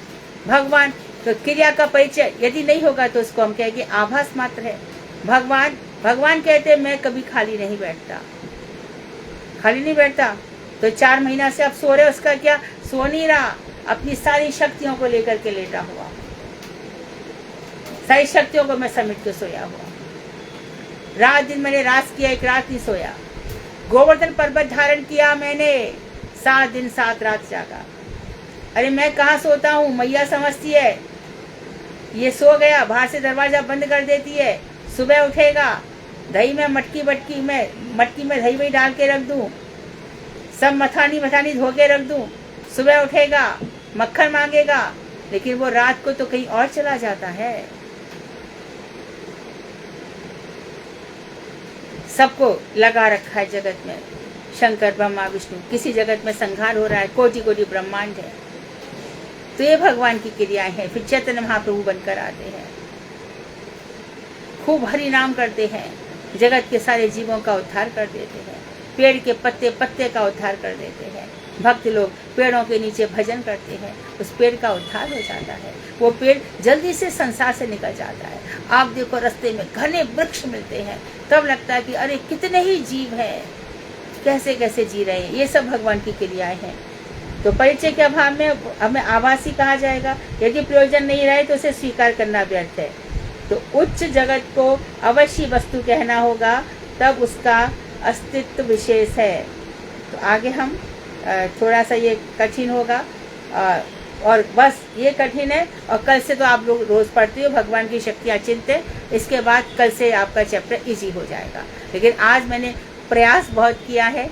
भगवान तो क्रिया का परिचय यदि नहीं होगा तो उसको हम कहेंगे आभास मात्र है। भगवान कहते हैं मैं कभी खाली नहीं बैठता। तो 4 महीना से आप सो रहे, उसका क्या? सो नहीं रहा, अपनी सारी शक्तियों को लेकर के लेटा हुआ, सारी शक्तियों को मैं समेट के सोया हुआ। रात दिन मैंने रास किया, एक रात नहीं सोया। गोवर्धन पर्वत धारण किया मैंने, 7 दिन 7 रात जागा। अरे मैं कहाँ सोता हूँ, मैया समझती है। ये सो गया, बाहर से दरवाजा बंद कर देती है। सुबह उठेगा, दही में मटकी में दही वही डाल के रख दूं, सब मथानी धो के रख दूं। सुबह उठेगा, मक्खन मांगेगा, लेकिन वो रात को तो कहीं और चला जाता है। सबको लगा रखा है जगत में, शंकर ब्रह्मा विष्णु, किसी जगत में संहार हो रहा है, कोटि कोटि ब्रह्मांड है। तो ये भगवान की क्रियाएं हैं। फिर चैतन्य महाप्रभु बनकर आते हैं, खूब हरि नाम करते हैं, जगत के सारे जीवों का उद्धार कर देते हैं, पेड़ के पत्ते पत्ते का उद्धार कर देते हैं। भक्त लोग पेड़ों के नीचे भजन करते हैं, उस पेड़ का उद्धार हो जाता है, वो पेड़ जल्दी से संसार से निकल जाता है। आप देखो रास्ते में घने वृक्ष मिलते हैं, तब लगता है कि अरे कितने ही जीव हैं, कैसे कैसे जी रहे हैं। ये सब भगवान की क्रियाएं हैं। तो परिचय के अभाव में हमें आभासी कहा जाएगा। यदि प्रयोजन नहीं रहे तो उसे स्वीकार करना व्यर्थ है। तो उच्च जगत को अवश्य वस्तु कहना होगा, तब उसका अस्तित्व विशेष है। तो आगे हम थोड़ा सा ये कठिन होगा, और बस ये कठिन है। और कल से तो आप लोग रोज पढ़ते हो, भगवान की शक्ति अचिंत है। इसके बाद कल से आपका चैप्टर इजी हो जाएगा। लेकिन आज मैंने प्रयास बहुत किया है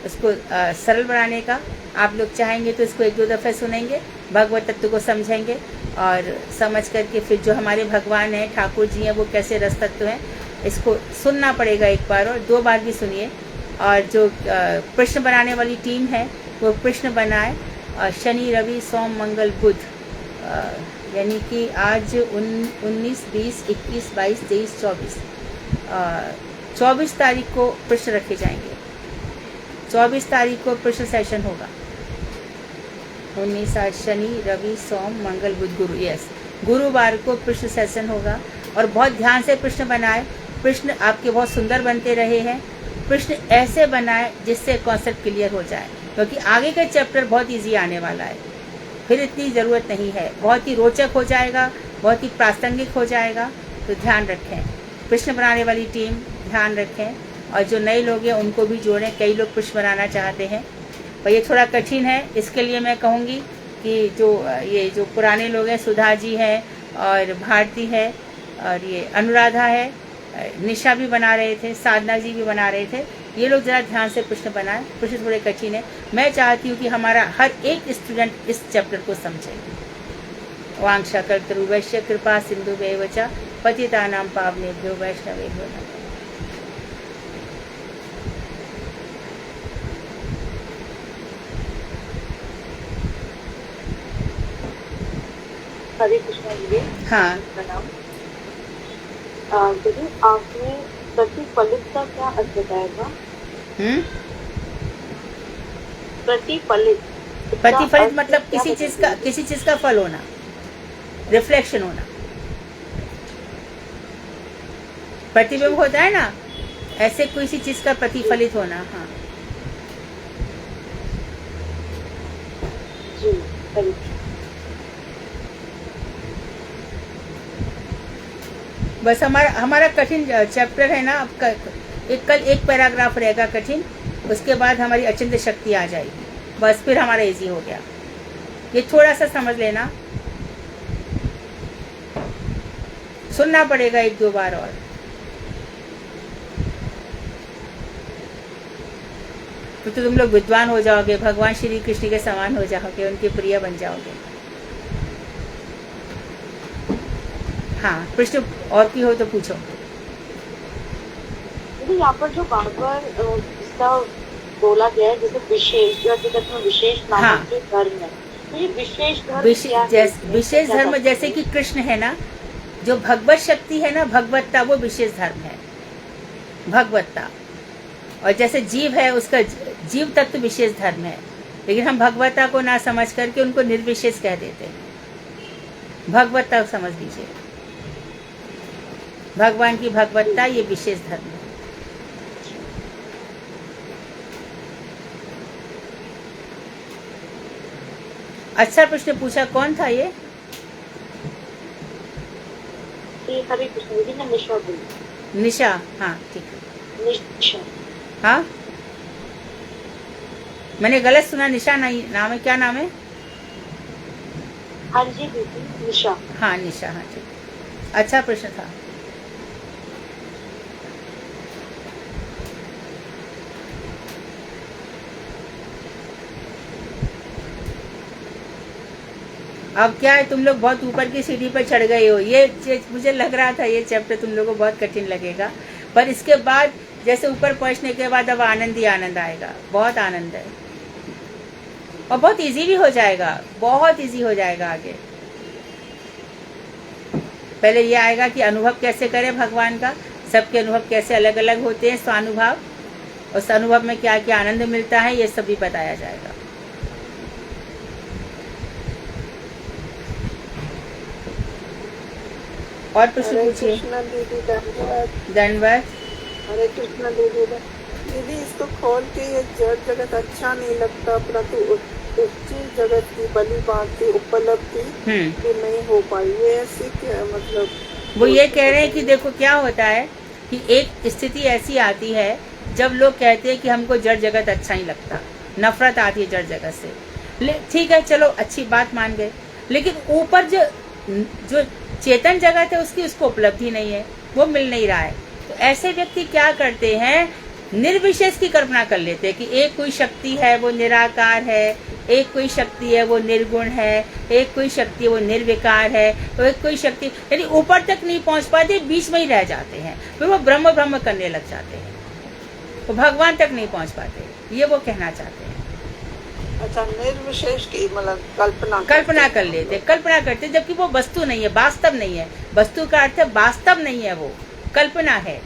इसको सरल बनाने का। आप लोग चाहेंगे तो इसको 1-2 दफ़े सुनेंगे, भगवत तत्व को समझेंगे, और समझ करके फिर जो हमारे भगवान हैं, ठाकुर जी हैं, वो कैसे रस तत्व हैं, इसको सुनना पड़ेगा 1 बार और 2 बार भी सुनिए। और जो प्रश्न बनाने वाली टीम है वो प्रश्न बनाए, शनि रवि सोम मंगल बुध, यानी कि आज 19, 20, 21, 22, 23, 24 तारीख को प्रश्न रखे जाएंगे। 24 तारीख को प्रश्न सेशन होगा। 19 आज शनि रवि सोम मंगल बुध गुरु, यस, गुरुवार को प्रश्न सेशन होगा। और बहुत ध्यान से प्रश्न बनाए। प्रश्न आपके बहुत सुंदर बनते रहे हैं। प्रश्न ऐसे बनाए जिससे कॉन्सेप्ट क्लियर हो जाए, क्योंकि आगे का चैप्टर बहुत इजी आने वाला है। फिर इतनी ज़रूरत नहीं है, बहुत ही रोचक हो जाएगा, बहुत ही प्रासंगिक हो जाएगा। तो ध्यान रखें, प्रश्न बनाने वाली टीम ध्यान रखें, और जो नए लोग हैं उनको भी जोड़ें। कई लोग प्रश्न बनाना चाहते हैं, पर ये थोड़ा कठिन है। इसके लिए मैं कहूँगी कि जो पुराने लोग हैं, सुधा जी हैं और भारती है और ये अनुराधा है, निशा भी बना रहे थे, साधना जी भी बना रहे थे, ये लोग ज़रा ध्यान से प्रश्न बनाएं। प्रश्न थोड़े कठिन है। मैं चाहती हूँ कि हमारा हर एक स्टूडेंट इस चैप्टर को समझे। वांछा कल्पतरुभ्यश्च कृपा सिंधुभ्यैव च पतितानां पावनेभ्यो वैष्णवेभ्यो नमः। हरे कृष्णा जी। हाँ, प्रणाम। दीदी, आपने प्रतिफलित का क्या अर्थ बताया था? प्रतिफलित मतलब किसी चीज का फल होना, रिफ्लेक्शन होना। प्रतिबिंब होता है ना, ऐसे किसी चीज का प्रतिफलित होना। हाँ जी, हरे। बस हमारा कठिन चैप्टर है ना। अब कल एक पैराग्राफ रहेगा कठिन, उसके बाद हमारी अचिंत शक्ति आ जाएगी। बस फिर हमारा इजी हो गया। ये थोड़ा सा समझ लेना, सुनना पड़ेगा 1-2 बार और। तो तुम लोग विद्वान हो जाओगे, भगवान श्री कृष्ण के समान हो जाओगे, उनके प्रिय बन जाओगे। हाँ, प्रश्न और की हो तो पूछो। यहाँ पर जो बार-बार इसका बोला गया है, जैसे विशेष, जगत में विशेष नाम, हाँ, के धर्म है, तो ये विशेष धर्म क्या है? विशेष धर्म जैसे कि कृष्ण है ना, जो भगवत शक्ति है ना, भगवत्ता, वो विशेष धर्म है, भगवत्ता। और जैसे जीव है, उसका जीव तत्व विशेष धर्म है, लेकिन हम भगवत्ता को ना समझ करके उनको निर्विशेष कह देते हैं। भगवत्ता समझ लीजिए, भगवान की भगवत्ता ये विशेष धर्म है। अच्छा प्रश्न पूछा, कौन था ये? हरे कृष्ण जी ने निशा बोली। निशा, हाँ ठीक है, निशा। हाँ, मैंने गलत सुना, निशा नहीं नाम है, क्या नाम है? हाँ जी दीदी, निशा। हाँ निशा, हाँ ठीक। अच्छा प्रश्न था। अब क्या है, तुम लोग बहुत ऊपर की सीढ़ी पर चढ़ गए हो। ये मुझे लग रहा था ये चैप्टर तुम लोगों को बहुत कठिन लगेगा, पर इसके बाद जैसे ऊपर पहुंचने के बाद अब आनंद ही आनंद आएगा, बहुत आनंद है और बहुत इजी भी हो जाएगा, बहुत इजी हो जाएगा आगे। पहले ये आएगा कि अनुभव कैसे करें भगवान का, सबके अनुभव कैसे अलग अलग होते हैं, स्वानुभव, और उस अनुभव में क्या क्या आनंद मिलता है, ये सब भी बताया जाएगा। और प्रश्न पूछिए। दंडवत। हरे कृष्ण दीदी। दीदी इसको खोल के ये जड़ जगत अच्छा नहीं लगता, परंतु उच्च जगत की बली भांति उपलब्धि भी नहीं हो पाई, ये ऐसे क्या मतलब? वो ये कह रहे हैं कि देखो क्या होता है कि एक स्थिति ऐसी आती है जब लोग कहते हैं कि हमको जड़ जगत अच्छा नहीं लगता, नफरत आती है जड़ जगत से। ठीक है, चलो अच्छी बात मान गए, लेकिन ऊपर जो चेतन जगत है उसकी उसको उपलब्धि नहीं है, वो मिल नहीं रहा है। तो ऐसे व्यक्ति क्या करते हैं, निर्विशेष की कल्पना कर लेते हैं कि एक कोई शक्ति है वो निराकार है, एक कोई शक्ति है वो निर्गुण है, एक कोई शक्ति है वो निर्विकार है, तो एक कोई शक्ति, यानी ऊपर तक नहीं पहुंच पाते, बीच में ही रह जाते हैं, फिर वो ब्रह्म ब्रह्म करने लग जाते हैं, वो भगवान तक नहीं पहुंच पाते, ये वो कहना चाहते हैं। अच्छा, निर्विशेष की मतलब कल्पना कर लेते, कल्पना करते, जबकि वो वस्तु नहीं है, वास्तव नहीं है। वस्तु का अर्थ है वास्तव नहीं है, वो कल्पना है।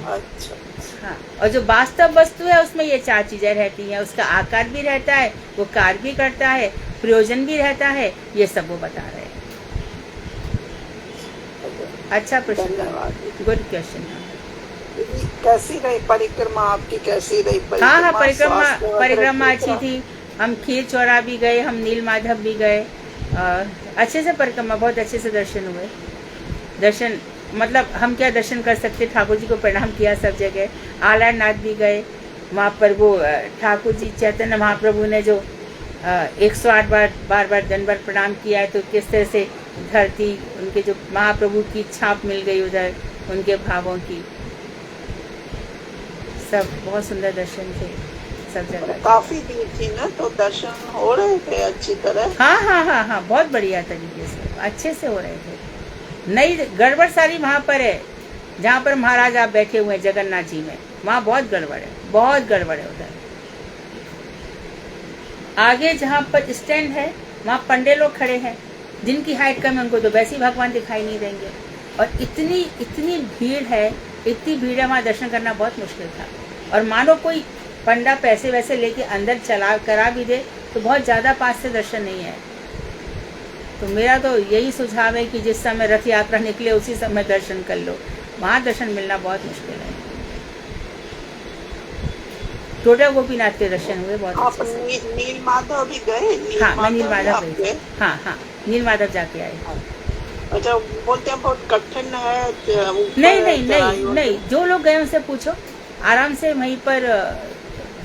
अच्छा, हाँ, और जो वास्तव वस्तु है उसमें ये चार चीजें रहती हैं, उसका आकार भी रहता है, वो कार्य भी करता है, प्रयोजन भी रहता है, ये सब वो बता रहे हैं। अच्छा प्रश्न, गुड क्वेश्चन। कैसी रही परिक्रमा आपकी, कैसी रही परिक्रमा? हाँ, परिक्रमा अच्छी थी। हम खीर चौरा भी गए, हम नील माधव भी गए, अच्छे से परिक्रमा, बहुत अच्छे से दर्शन हुए। दर्शन मतलब हम क्या दर्शन कर सकते, ठाकुर जी को प्रणाम किया सब जगह। आलारनाथ भी गए, वहाँ पर वो ठाकुर जी चैतन्य महाप्रभु ने जो 108 बार दंडवत प्रणाम किया है, तो किस तरह से धरती, उनके जो महाप्रभु की छाप मिल गई उधर, उनके भावों की, सब बहुत सुंदर दर्शन थे सब जगह। काफी भीड़ थी ना, तो दर्शन हो रहे थे अच्छी तरह? हाँ, बहुत बढ़िया तरीके से, अच्छे से हो रहे थे। नई गड़बड़ सारी वहाँ पर है, जहाँ पर महाराज आप बैठे हुए हैं जगन्नाथ जी में, वहाँ बहुत गड़बड़ है, बहुत गड़बड़ है उधर। आगे जहाँ पर स्टैंड है वहाँ पंडे लोग खड़े हैं, जिनकी हाइट कम है, उनको तो वैसे ही भगवान दिखाई नहीं देंगे। और इतनी भीड़ है, इतनी भीड़ है, वहाँ दर्शन करना बहुत मुश्किल था। और मानो कोई पंडा पैसे वैसे लेके अंदर चला करा भी दे तो बहुत ज़्यादा पास से दर्शन नहीं है। तो मेरा तो यही सुझाव है कि जिस समय रथ यात्रा निकले उसी समय दर्शन कर लो, वहाँ दर्शन मिलना बहुत मुश्किल है। टोटा गोपीनाथ के दर्शन हुए बहुत आप अच्छे से। नील माधव भी गए? हाँ, मैं नील माधव गई। हाँ, नील माधव जाके आए। अच्छा, बोलते हैं बहुत कठिन है? नहीं, जो लोग गए उनसे पूछो, आराम से वहीं पर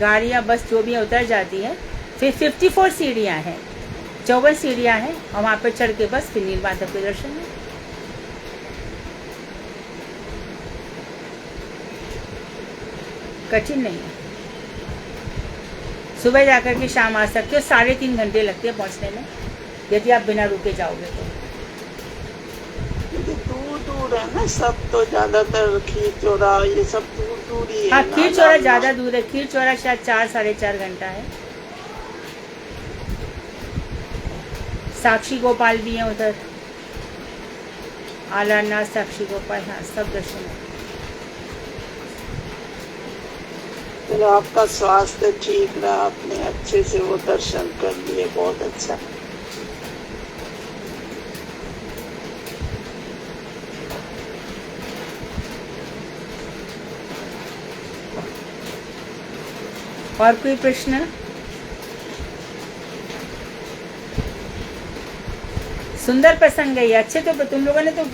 गाड़ियाँ बस जो भी उतर जाती है। फिर 54 सीढ़ियाँ हैं, 54 सीढ़ियाँ हैं, और वहाँ पर चढ़ के बस फिर नील माधव के दर्शन है। कठिन नहीं है, सुबह जाकर के शाम आ सकते हो। 3.5 घंटे लगते हैं पहुँचने में, यदि आप बिना रुके जाओगे तो। दूर है ना सब, तो ज्यादातर खीर चोरा ये सब दूर ही है। हाँ, खीर चोरा ज्यादा दूर है, खीर चोरा शायद 4-4.5 घंटा है। साक्षी गोपाल भी है उधर, आलारनाथ, साक्षी गोपाल, हाँ सब दर्शन है। चलो, आपका स्वास्थ्य ठीक रहा, आपने अच्छे से वो दर्शन कर लिए, बहुत अच्छा। और कोई प्रश्न? सुंदर प्रसंग है ये, अच्छे। तो तुम लोगों ने तो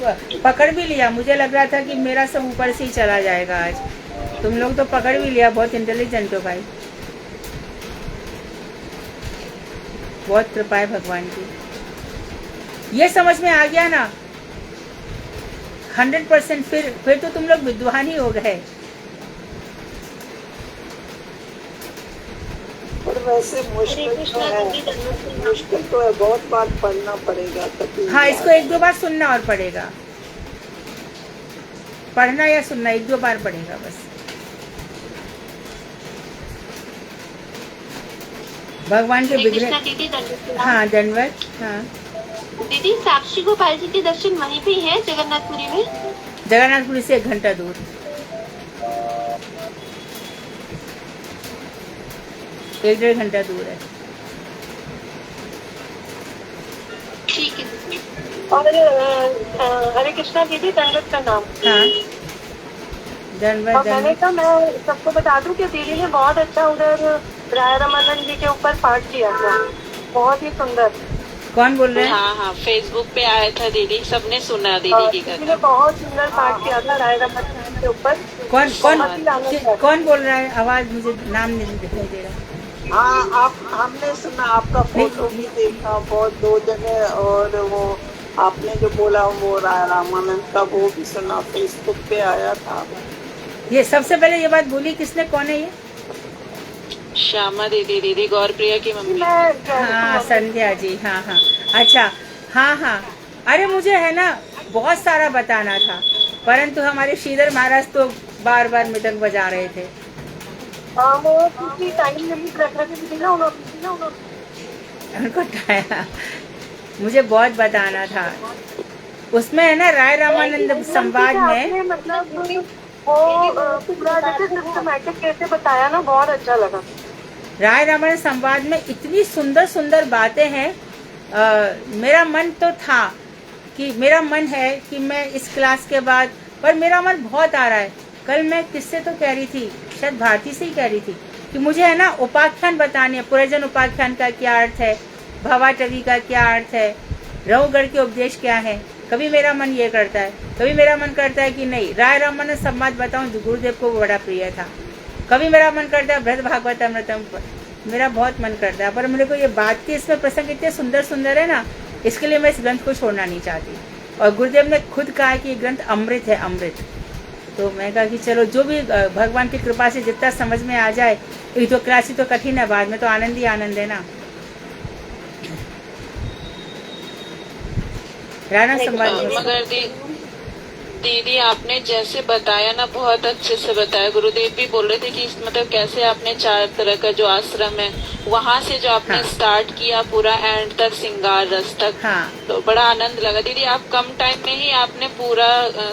पकड़ भी लिया, मुझे लग रहा था कि मेरा सब ऊपर से ही चला जाएगा आज, तुम लोग तो पकड़ भी लिया, बहुत इंटेलिजेंट हो भाई, बहुत कृपा है भगवान की। ये समझ में आ गया ना 100%, फिर तो तुम लोग विद्वान ही हो गए। पर वैसे मुश्किल तो है, बहुत बार पढ़ना पड़ेगा। हाँ, इसको 1-2 बार सुनना और पड़ेगा। पढ़ना या सुनना, एक दो बार पढ़ेगा बस। भगवान के हरे विग्रह। कृष्णा दीदी, दंडवत प्रणाम। हाँ, दंडवत। हाँ, दीदी साक्षी गोपाल जी के दर्शन वहीं पे ही है जगन्नाथपुरी में? जगन्नाथपुरी से 1 घंटा दूर, 1-1.5 घंटा दूर है। ठीक है दीदी। और हरे कृष्णा दीदी, दंडवत प्रणाम। हाँ, दंडवत और मैंने दंडवत। कहा मैं सबको बता दूं कि दीदी ने बहुत अच्छा उधर राय रामानंद जी के ऊपर पाठ किया था, बहुत ही सुंदर। कौन बोल रहे हैं? हाँ हाँ, फेसबुक पे आया था दीदी, सबने सुना दीदी की दीदी ने कथा। बहुत सुंदर पाठ किया था राय रामानंद जी के ऊपर। कौन कौन बहुत ही आनंद आया। कौन बोल रहा है? आवाज मुझे नाम नहीं दिखाई दे रहा। हाँ, आप हमने सुना, आपका फोटो भी देखा बहुत 2 जगह, और वो आपने जो बोला वो रामानंद का वो भी सुना, फेसबुक पे आया था। ये सबसे पहले ये बात बोली किसने? कौन है ये? श्यामा दीदी, दीदी गौरप्रिया की मम्मी। हाँ, संध्या जी। हाँ हाँ, अच्छा। हाँ हाँ, अरे मुझे है ना बहुत सारा बताना था, परंतु हमारे श्रीधर महाराज तो बार बार मृदंग बजा रहे थे। वो किसी टाइम लिमिट रख रखी थी ना उन्होंने। उनको मुझे बहुत बताना था। उसमें है ना राय रामानंद संवाद में, मतलब वो पूरा जैसे सिस्टमैटिक कैसे बताया ना, बहुत अच्छा लगा। राय रामानंद संवाद में इतनी सुंदर सुंदर बातें हैं। मेरा मन तो था कि मेरा मन है कि मैं इस क्लास के बाद, पर मेरा मन बहुत आ रहा है। कल मैं किससे तो कह रही थी, शायद भारती से ही कह रही थी, कि मुझे है ना उपाख्यान बताने है। पुरजन उपाख्यान का क्या अर्थ है, भवाटवी का क्या अर्थ है, रहुगढ़ के उपदेश क्या है। कभी मेरा मन ये करता है, कभी मेरा मन करता है कि नहीं राय रामानंद संवाद बताऊं, जो गुरुदेव को बड़ा प्रिय था। कभी मेरा मन करता है बृहद भागवत अमृतम, मेरा बहुत मन करता है। पर मेरे को ये बात की, इसमें प्रसंग इतने सुंदर सुंदर है ना, इसके लिए मैं इस ग्रंथ को छोड़ना नहीं चाहती। और गुरुदेव ने खुद कहा कि ये ग्रंथ अमृत है, अमृत। तो मैं कहा कि चलो जो भी भगवान की कृपा से जितना समझ में आ जाए। ये तो क्लास ही तो कठिन है, बाद में तो आनंद ही आनंद है ना। राणा संवाद में मगर दीदी आपने जैसे बताया ना, बहुत अच्छे से बताया। गुरुदेव भी बोल रहे थे कि मतलब कैसे आपने 4 तरह का जो आश्रम है वहाँ से जो आपने हाँ। स्टार्ट किया पूरा एंड तक, सिंगार रस तक। हाँ। तो बड़ा आनंद लगा दीदी, आप कम टाइम में ही आपने पूरा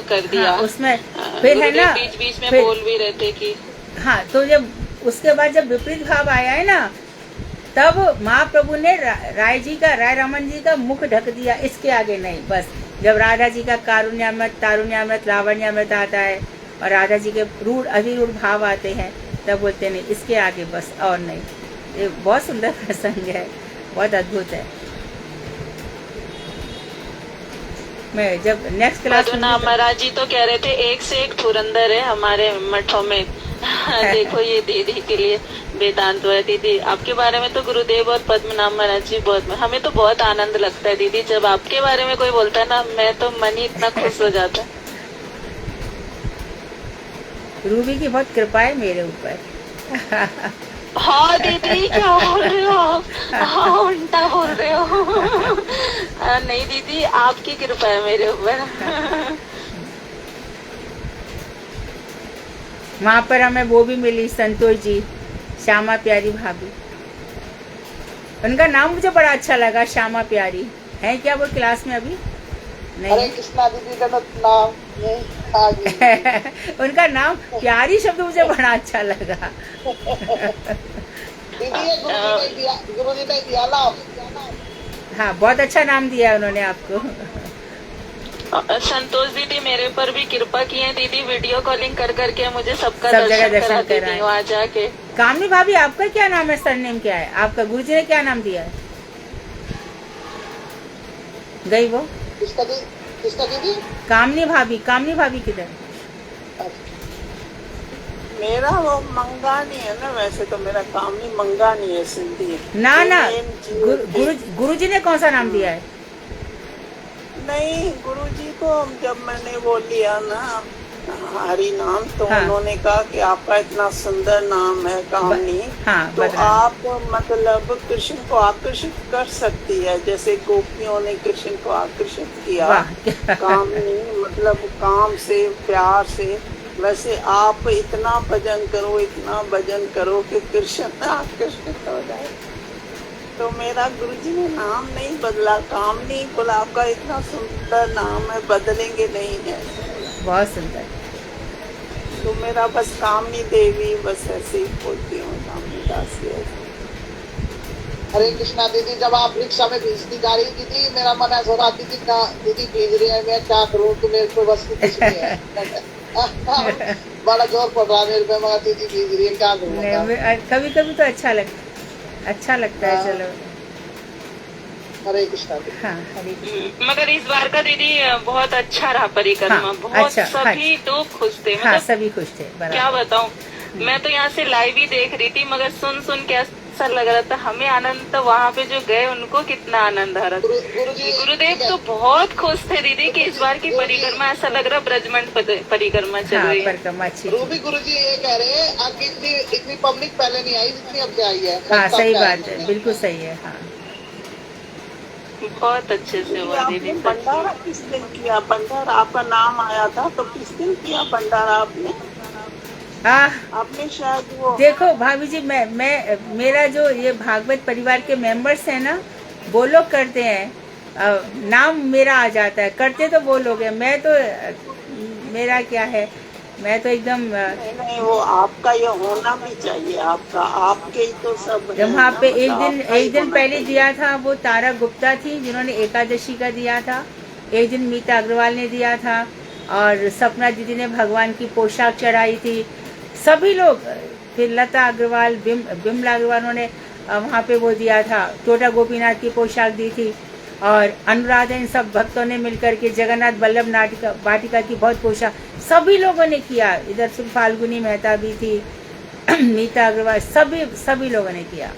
कर दिया। हाँ, उसमें फिर है ना, बीच बीच में फिर, बोल भी रहे थे कि हाँ, तो जब उसके बाद जब विपरीत भाव आया है ना, तब महाप्रभु ने राय जी का, राय रमन जी का मुख ढक दिया, इसके आगे नहीं। बस जब राधा जी का कारुण्यामृत, तारुण्यामृत, लावण्यामृत आता है और राधा जी के रूढ़ अभिरूढ़ भाव आते हैं, तब बोलते नहीं, इसके आगे बस और नहीं। ये बहुत सुंदर प्रसंग है, बहुत अद्भुत है। मैं जब नेक्स्ट क्लास में महाराज जी तो कह रहे थे एक से एक धुरंधर है हमारे मठों में। देखो ये दीदी के लिए वेदांत है। दीदी आपके बारे में तो गुरुदेव और पद्मनाभ महाराज जी बहुत, हमें तो बहुत आनंद लगता है दीदी जब आपके बारे में कोई बोलता है ना, मैं तो मन ही इतना खुश हो जाता है। रूबी की बहुत कृपा है मेरे ऊपर। हाँ दीदी क्या बोल रहे हो आप? हाँ उल्टा बोल रहे हो। नहीं दीदी आपकी कृपा है मेरे ऊपर। वहाँ पर हमें वो भी मिली, संतोष जी, श्यामा प्यारी भाभी। उनका नाम मुझे बड़ा अच्छा लगा, श्यामा प्यारी। है क्या वो क्लास में अभी? नहीं। हरे कृष्णा दीदी का नाम आ गई। उनका नाम प्यारी शब्द मुझे बड़ा अच्छा लगा। दीदी गुरुजी ने दिया नाम। हाँ, बहुत अच्छा नाम दिया उन्होंने आपको। संतोष दीदी मेरे पर भी कृपा की है दीदी, वीडियो कॉलिंग कर करके मुझे सबका सब जगह दर्शन कराती कराएं। थी वहाँ जाके। कामनी भाभी आपका क्या नाम है, सरनेम क्या है आपका? गुरुजी ने क्या नाम दिया है? गई वो किसका दीदी? कामनी भाभी, कामनी भाभी किधर? मेरा वो मंगानी है ना, वैसे तो मेरा कामनी मंगानी है, सिंधी है। ना ना, गुरुजी ने कौन सा नाम दिया है? नहीं, गुरुजी को जब मैंने वो लिया ना हरि नाम, तो हाँ। उन्होंने कहा कि आपका इतना सुंदर नाम है कामनी, हाँ, तो बदनाम। आप मतलब कृष्ण को आकर्षित कर सकती है, जैसे गोपियों ने कृष्ण को आकर्षित किया वाह कामनी, मतलब काम से, प्यार से, वैसे आप इतना भजन करो कि कृष्ण आकर्षित हो जाए। तो मेरा गुरुजी ने नाम नहीं बदला, कामनी बोला, आपका इतना सुंदर नाम है, बदलेंगे नहीं है। बहुत सुंदर। तो मेरा बस कामनी देवी, बस ऐसे ही बोलती हूँ, कामनी दासी है। हरे कृष्णा दीदी, जब आप रिक्शा में भेजती गाड़ी दीदी, मेरा मन ऐसा हो रहा दीदी ना, दीदी भेज रही है, मैं क्या करूँ, तो मेरे को बस कुछ नहीं है। बड़ा जोर पड़ रहा है मेरे पे, मगर दीदी भेज रही है, क्या करूँ। कभी कभी तो अच्छा लगता है। चलो, हरे कृष्णा दीदी। हाँ, हरे कृष्ण। मगर इस बार का दीदी बहुत अच्छा रहा परिक्रमा। हाँ, बहुत अच्छा, सभी लोग खुश थे। हाँ, मतलब सभी खुश थे, बराबर। क्या बताऊं, मैं तो यहाँ से लाइव ही देख रही थी, मगर सुन के ऐसा लग रहा था हमें आनंद, तो वहाँ पे जो गए उनको कितना आनंद आ रहा था। गुरुदेव तो बहुत खुश थे दीदी कि इस बार की परिक्रमा ऐसा लग रहा ब्रजमंड परिक्रमा चल रही है। परिक्रमा अच्छी। रूबी गुरुजी ये कह रहे हैं आगे इतनी पब्लिक पहले नहीं आई जितनी अब से आई है। हाँ, सही बात है, बिल्कुल सही है। हाँ, बहुत अच्छे से हुआ दीदी। भंडारा किस दिन किया? भंडारा आपका नाम आया था तो किस दिन किया भंडारा आपने? आपने शायद वो, देखो भाभी जी, मैं मेरा जो ये भागवत परिवार के मेंबर्स हैं ना, वो लोग करते हैं, नाम मेरा आ जाता है, करते तो वो लोग हैं, मैं तो मेरा क्या है, मैं तो एकदम नहीं, वो आपका ये होना भी चाहिए, आपके ही तो सब है वहाँ पे ना, मतलब एक दिन पहले दिया था, वो तारा गुप्ता थी जिन्होंने एकादशी का दिया था। एक दिन मीता अग्रवाल ने दिया था, और सपना दीदी ने भगवान की पोशाक चढ़ाई थी, सभी लोग। फिर लता अग्रवाल, बिमला अग्रवाल ने वहाँ पे वो दिया था, टोटा गोपीनाथ की पोशाक दी थी, और अनुराधा, इन सब भक्तों ने मिलकर के जगन्नाथ बल्लभ वाटिका की बहुत पोशाक सभी लोगों ने किया। इधर से फाल्गुनी मेहता भी थी, मीता अग्रवाल, सभी लोगों ने किया।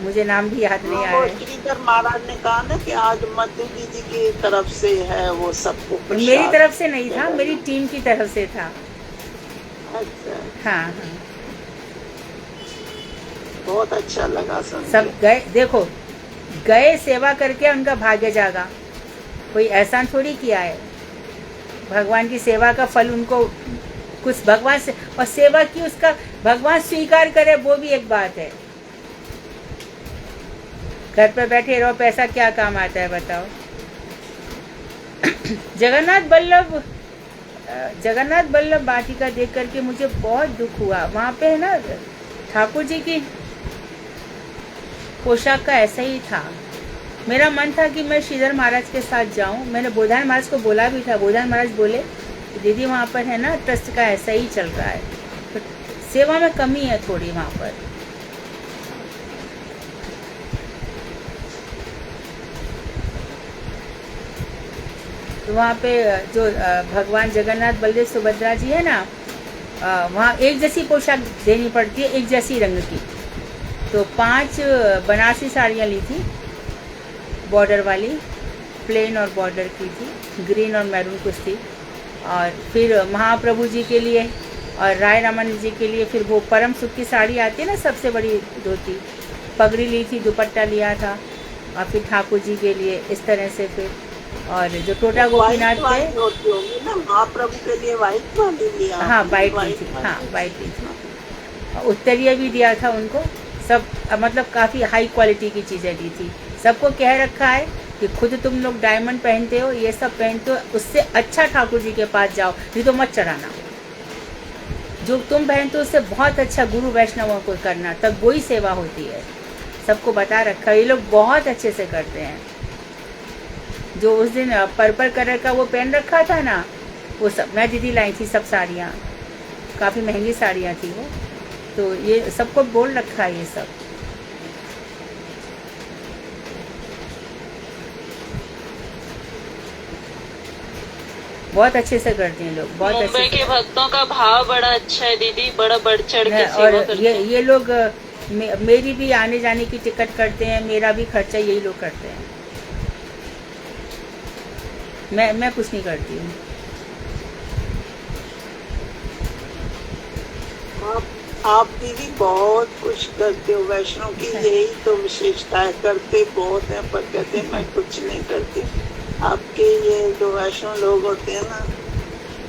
मुझे नाम भी याद नहीं आ रहा है। श्रीधर महाराज ने कहा ना कि आज मधु दीदी की तरफ से है वो सबको प्रसाद। मेरी तरफ से नहीं था, मेरी टीम की तरफ से था। अच्छा, हाँ, हाँ, बहुत अच्छा लगा सुन के। सब गए, देखो गए सेवा करके उनका भाग्य जागा, कोई एहसान थोड़ी किया है। भगवान की सेवा का फल उनको कुछ भगवान से, और सेवा की उसका भगवान स्वीकार करे, वो भी एक बात है। घर पर बैठे रहो, पैसा क्या काम आता है बताओ। जगन्नाथ बल्लभ वाटिका देख करके मुझे बहुत दुख हुआ। वहाँ पे है ना, ठाकुर जी की पोशाक का ऐसा ही था। मेरा मन था कि मैं श्रीधर महाराज के साथ जाऊं। मैंने बोधान महाराज को बोला भी था। बोधान महाराज बोले दीदी वहाँ पर है ना, ट्रस्ट का ऐसा ही चल रहा है, तो सेवा में कमी है थोड़ी वहाँ पर। तो वहाँ पे जो भगवान जगन्नाथ बलदेव सुभद्रा जी है ना, वहाँ एक जैसी पोशाक देनी पड़ती है, एक जैसी रंग की। तो 5 बनारसी साड़ियाँ ली थी, बॉर्डर वाली, प्लेन और बॉर्डर की थी, ग्रीन और मैरून कुछ थी। और फिर महाप्रभु जी के लिए और राय रामानंद जी के लिए फिर वो परम सुख की साड़ी आती है ना, सबसे बड़ी धोती, पगड़ी ली थी, दुपट्टा लिया था। और फिर ठाकुर जी के लिए इस तरह से फिर, और जो टोटा गोपीनाथ थे ना, महाप्रभु के लिए व्हाइट वाली लिया। हाँ, व्हाइट ली थी, हाँ व्हाइट ली थी। उत्तरीय भी दिया था उनको, सब मतलब काफ़ी हाई क्वालिटी की चीज़ें दी थी। सबको कह रखा है कि खुद तुम लोग डायमंड पहनते हो, ये सब पहनते हो, उससे अच्छा ठाकुर जी के पास जाओ, नहीं तो मत चढ़ाना। जो तुम पहनते हो उससे बहुत अच्छा गुरु वैष्णवों को करना, तब वही सेवा होती है। सबको बता रखा है, ये लोग बहुत अच्छे से करते हैं। जो उस दिन पर्पल कलर का वो पहन रखा था ना, वो सब मैं दीदी लाई थी, सब साड़ियाँ काफ़ी महंगी साड़ियाँ थी वो। तो ये सबको बोल रखा है ये सब। बहुत अच्छे से करते हैं लोग, बहुत अच्छे मुंबई से। के भक्तों का भाव बड़ा अच्छा है दीदी, बड़ा बढ़ चढ़ के और सेवा करते हैं। ये लोग मेरी भी आने जाने की टिकट करते हैं, मेरा भी खर्चा यही लोग करते हैं। मैं कुछ नहीं करती हूँ। आप दीदी बहुत कुछ करते हो, वैष्णव की यही तो विशेषता है, करते बहुत है पर कहते हैं मैं कुछ नहीं करती। आपके ये जो वैष्णव लोग होते हैं ना,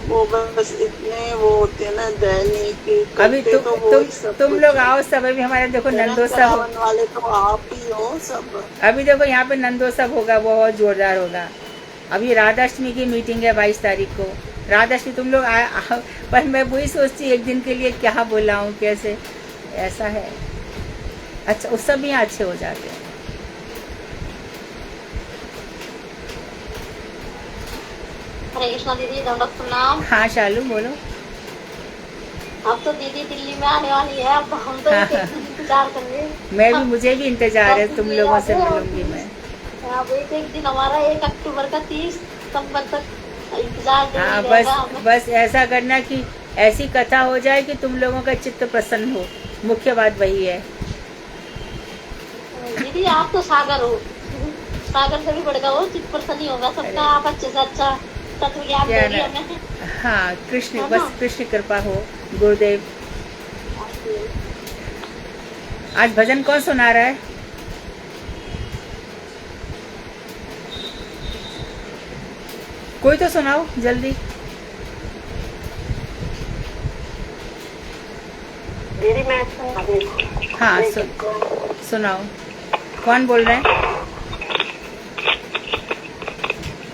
वो बस इतने वो होते हैं ना दैनिक, अभी करते तो वो ही सब तुम कुछ लोग है। आओ सब, अभी हमारे देखो जन्म नंदोत्सव करावन वाले तो आप ही हो सब। अभी देखो यहाँ पे नंदोत्सव होगा, बहुत जोरदार होगा। अभी राधाष्टमी की मीटिंग है 22 तारीख को। राधाष्टमी तुम लोग आओ, पर मैं वही सोचती एक दिन के लिए क्या बुलाऊं, कैसे, ऐसा है। अच्छा उत्सव भी यहाँ अच्छे हो जाते हैं। हरे कृष्णा दीदी, दंडक प्रणाम। हाँ शालू बोलो। अब तो दीदी दिल्ली में आने वाली है, अब हम तो एक दिन इंतजार कर रहे हैं। मैं भी, मुझे भी इंतजार है, अब तुम ये लोगों याद से है, मिलूंगी मैं। अब एक दिन हमारा 1 अक्टूबर का 30 सितंबर तक इंतजार हाँ जारी बस रहेगा हमें। बस ऐसा करना कि ऐसी कथा हो जाए कि तुम लोगों का चित्त प्रसन्न हो, मुख्य बात वही है। दीदी आप तो सागर हो, सागर से भी बढ़ हो, चित्त प्रसन्न ही होगा सबका। आप अच्छे से अच्छा तत्व ज्ञान क्या दोगी ना, हमें। हाँ कृष्ण, है ना? बस कृष्ण कृपा हो। गुरुदेव, आज भजन कौन सुना रहा है? कोई तो सुनाओ जल्दी। दीदी मैं सुना देती हूँ। हाँ सुनाओ। कौन बोल रहे हैं?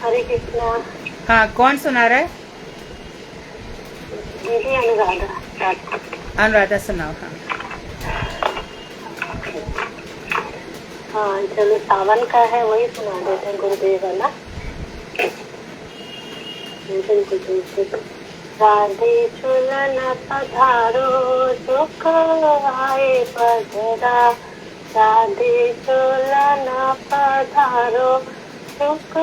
हरे कृष्णा। हाँ कौन सुना रहा है? दीदी अनुराधा। अनुराधा सुनाओ। हाँ हाँ चलो, सावन का है वही सुना देते हैं, गुरुदेव वाला। राधे चुलन पधारो, सुख आए पधरा। राधे चुलन पधारो, सुख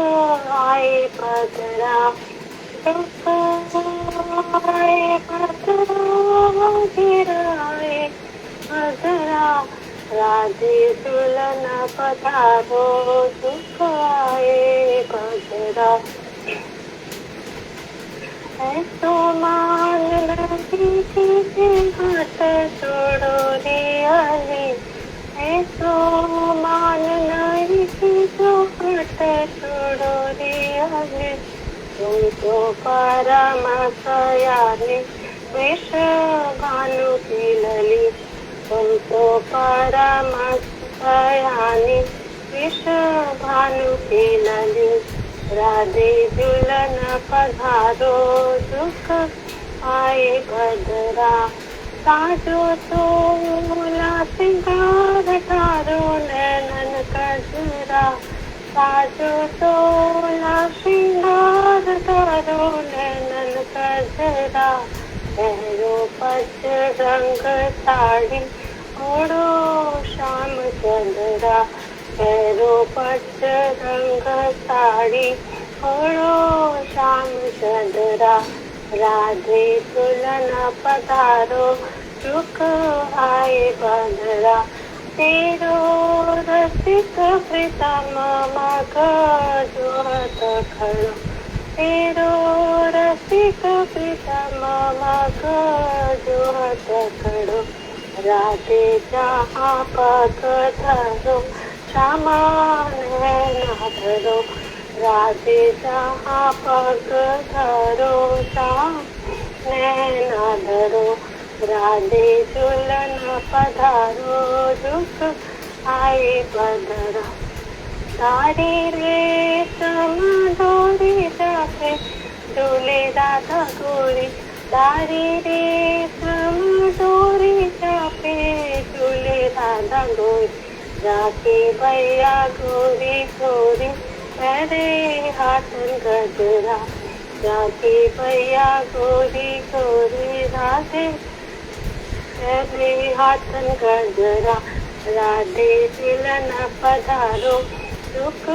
आए पधरा। सुख आए पधरा, गिराए पधरा। राधे चुलन पधारो, सुख आए पधरा। ऐसो मान लगी किसी हाथ छोड़ो रियाली। ऐसो मान नहीं किसी हाथ छोड़ो रियाली। तुम तो परम सयानी, विश्व भानु की लली। तुम तो परम सयानी, विश्व भानु की लली। राधे झूलन पधारो, सुख आए भद्रा। साजो तोला सिंगार ठारो, नैनन कजरा। साजो तोला सिंगार ठारो, नैनन कजरा। पहरो पच रंग साड़ी, ओढ़ो श्याम चंद्रा। पैरो पच रंग साड़ी, ओढ़ो श्याम चंद्रा। राधे दुल्हन पधारो, सुख आए बंधरा। तेरो रसिक प्रीतम मग जोहत खड़ो। तेरो रसिक प्रीतम मग जोहत खड़ो। राधे जहाँ पग धरो, श्यामा नैना धरो। राधे जहाँ पग धरो, श्याम नैना धरो। राधे झूलन पधारो, दुख आए बदरा। सारी रेशम डोरी जाके झूले राधा गोरी। सारी रेशम डोरी जाके झूले राधा गोरी। राखे भैया गोरी गोरी, मेरे हाथन गजरा। राखे भैया गोरी गोरी, राधे मेरे हाथन गजरा। राधे झूलन पधारो, सुख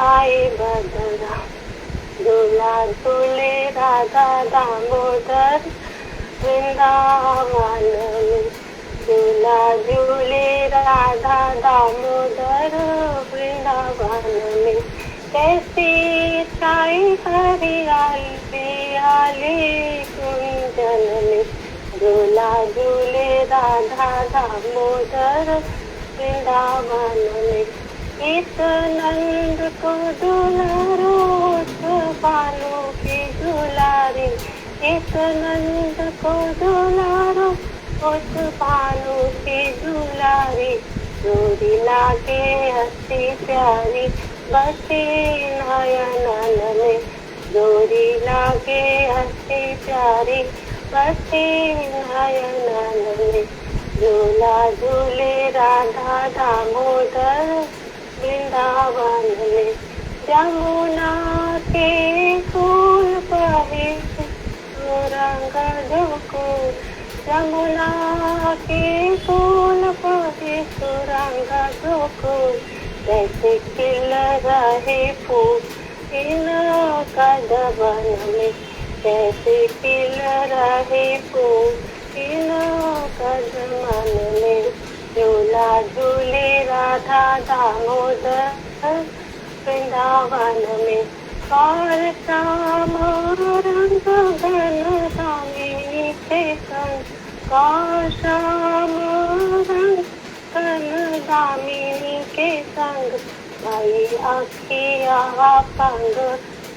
आए बदरा। झूला झूले राधा दामोदर, वृंदावन में। झूला झूले राधा दामोदर, वृंदावन में। कैसी छाई हरियाली पियाली कुंजन में। झूला झूले राधा दामोदर वृंदावन में। इस नंद को दुलारो बालों की दुलारी, इस नंद को दुलारो उस बालों की दुलारी। जोड़ी लागे हंसी प्यारी बसी नयनन में, जोड़ी लागे हंसी प्यारी बसी नयनन में। झूला झूले राधा दामोदर वृंदावन में। जमुना के फूल बहे सुरंग गोकुल, जमुना के फूल बहे सुरंग गोकुल। जैसे खिल रहे फूल इन कदमन में, जैसे खिल रहे फूल इन कदमन में। झूला झूले राधा दामोदर वृंदावन में। और श्याम रंग घन दामिनी के संग, और श्याम रंग घन दामिनी के संग। भाई अखिया पंग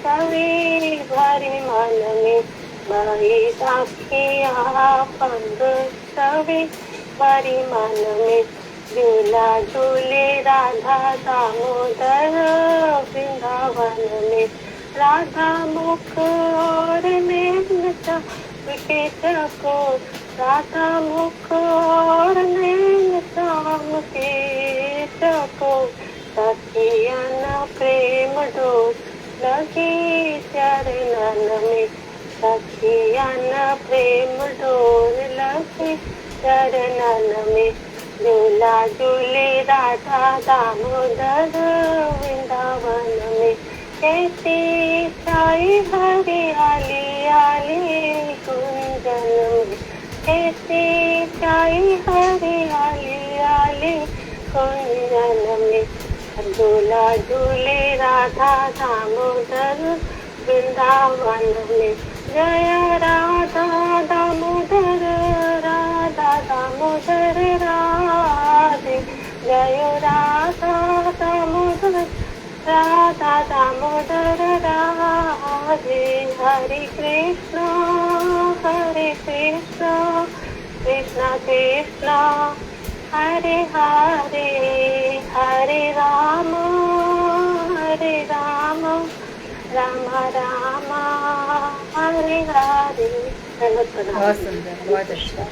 सभी भरी मन में, भाई अखिया पंग सभी भरी मन में। झूला झूले राधा दामोदर वृंदावन में। राधा मुख और नैन के चको, राधा मुख और नैन के चको। सखियन प्रेम डोर लगी चरणन में, सखियन प्रेम डोर लगी चरणन में। झूला झूले राधा दामोदर वृंदावन में। कैसी साई हरियाली आली कुंजन में, कैसी साई हरियाली आली कुंजन में। झूला झूले राधा दामोदर वृंदावन में। जय राधा दामोदर राधा दामोदर राधे, जय राधा दामोदर राधा दामोदर राधे। हरे कृष्णा कृष्णा कृष्णा हरे हरे, हरे राम राम राम हरे हरे। बहुत सुंदर, बहुत अच्छा।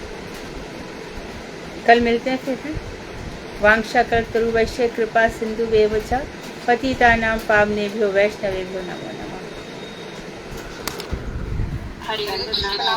कल मिलते हैं फिर हैं। वांछाकल्पतरुभ्यश्च कृपा सिन्धुभ्येव च पतितानां पावनेभ्यो वैष्णवेभ्यो नमो नमः। हरे कृष्ण।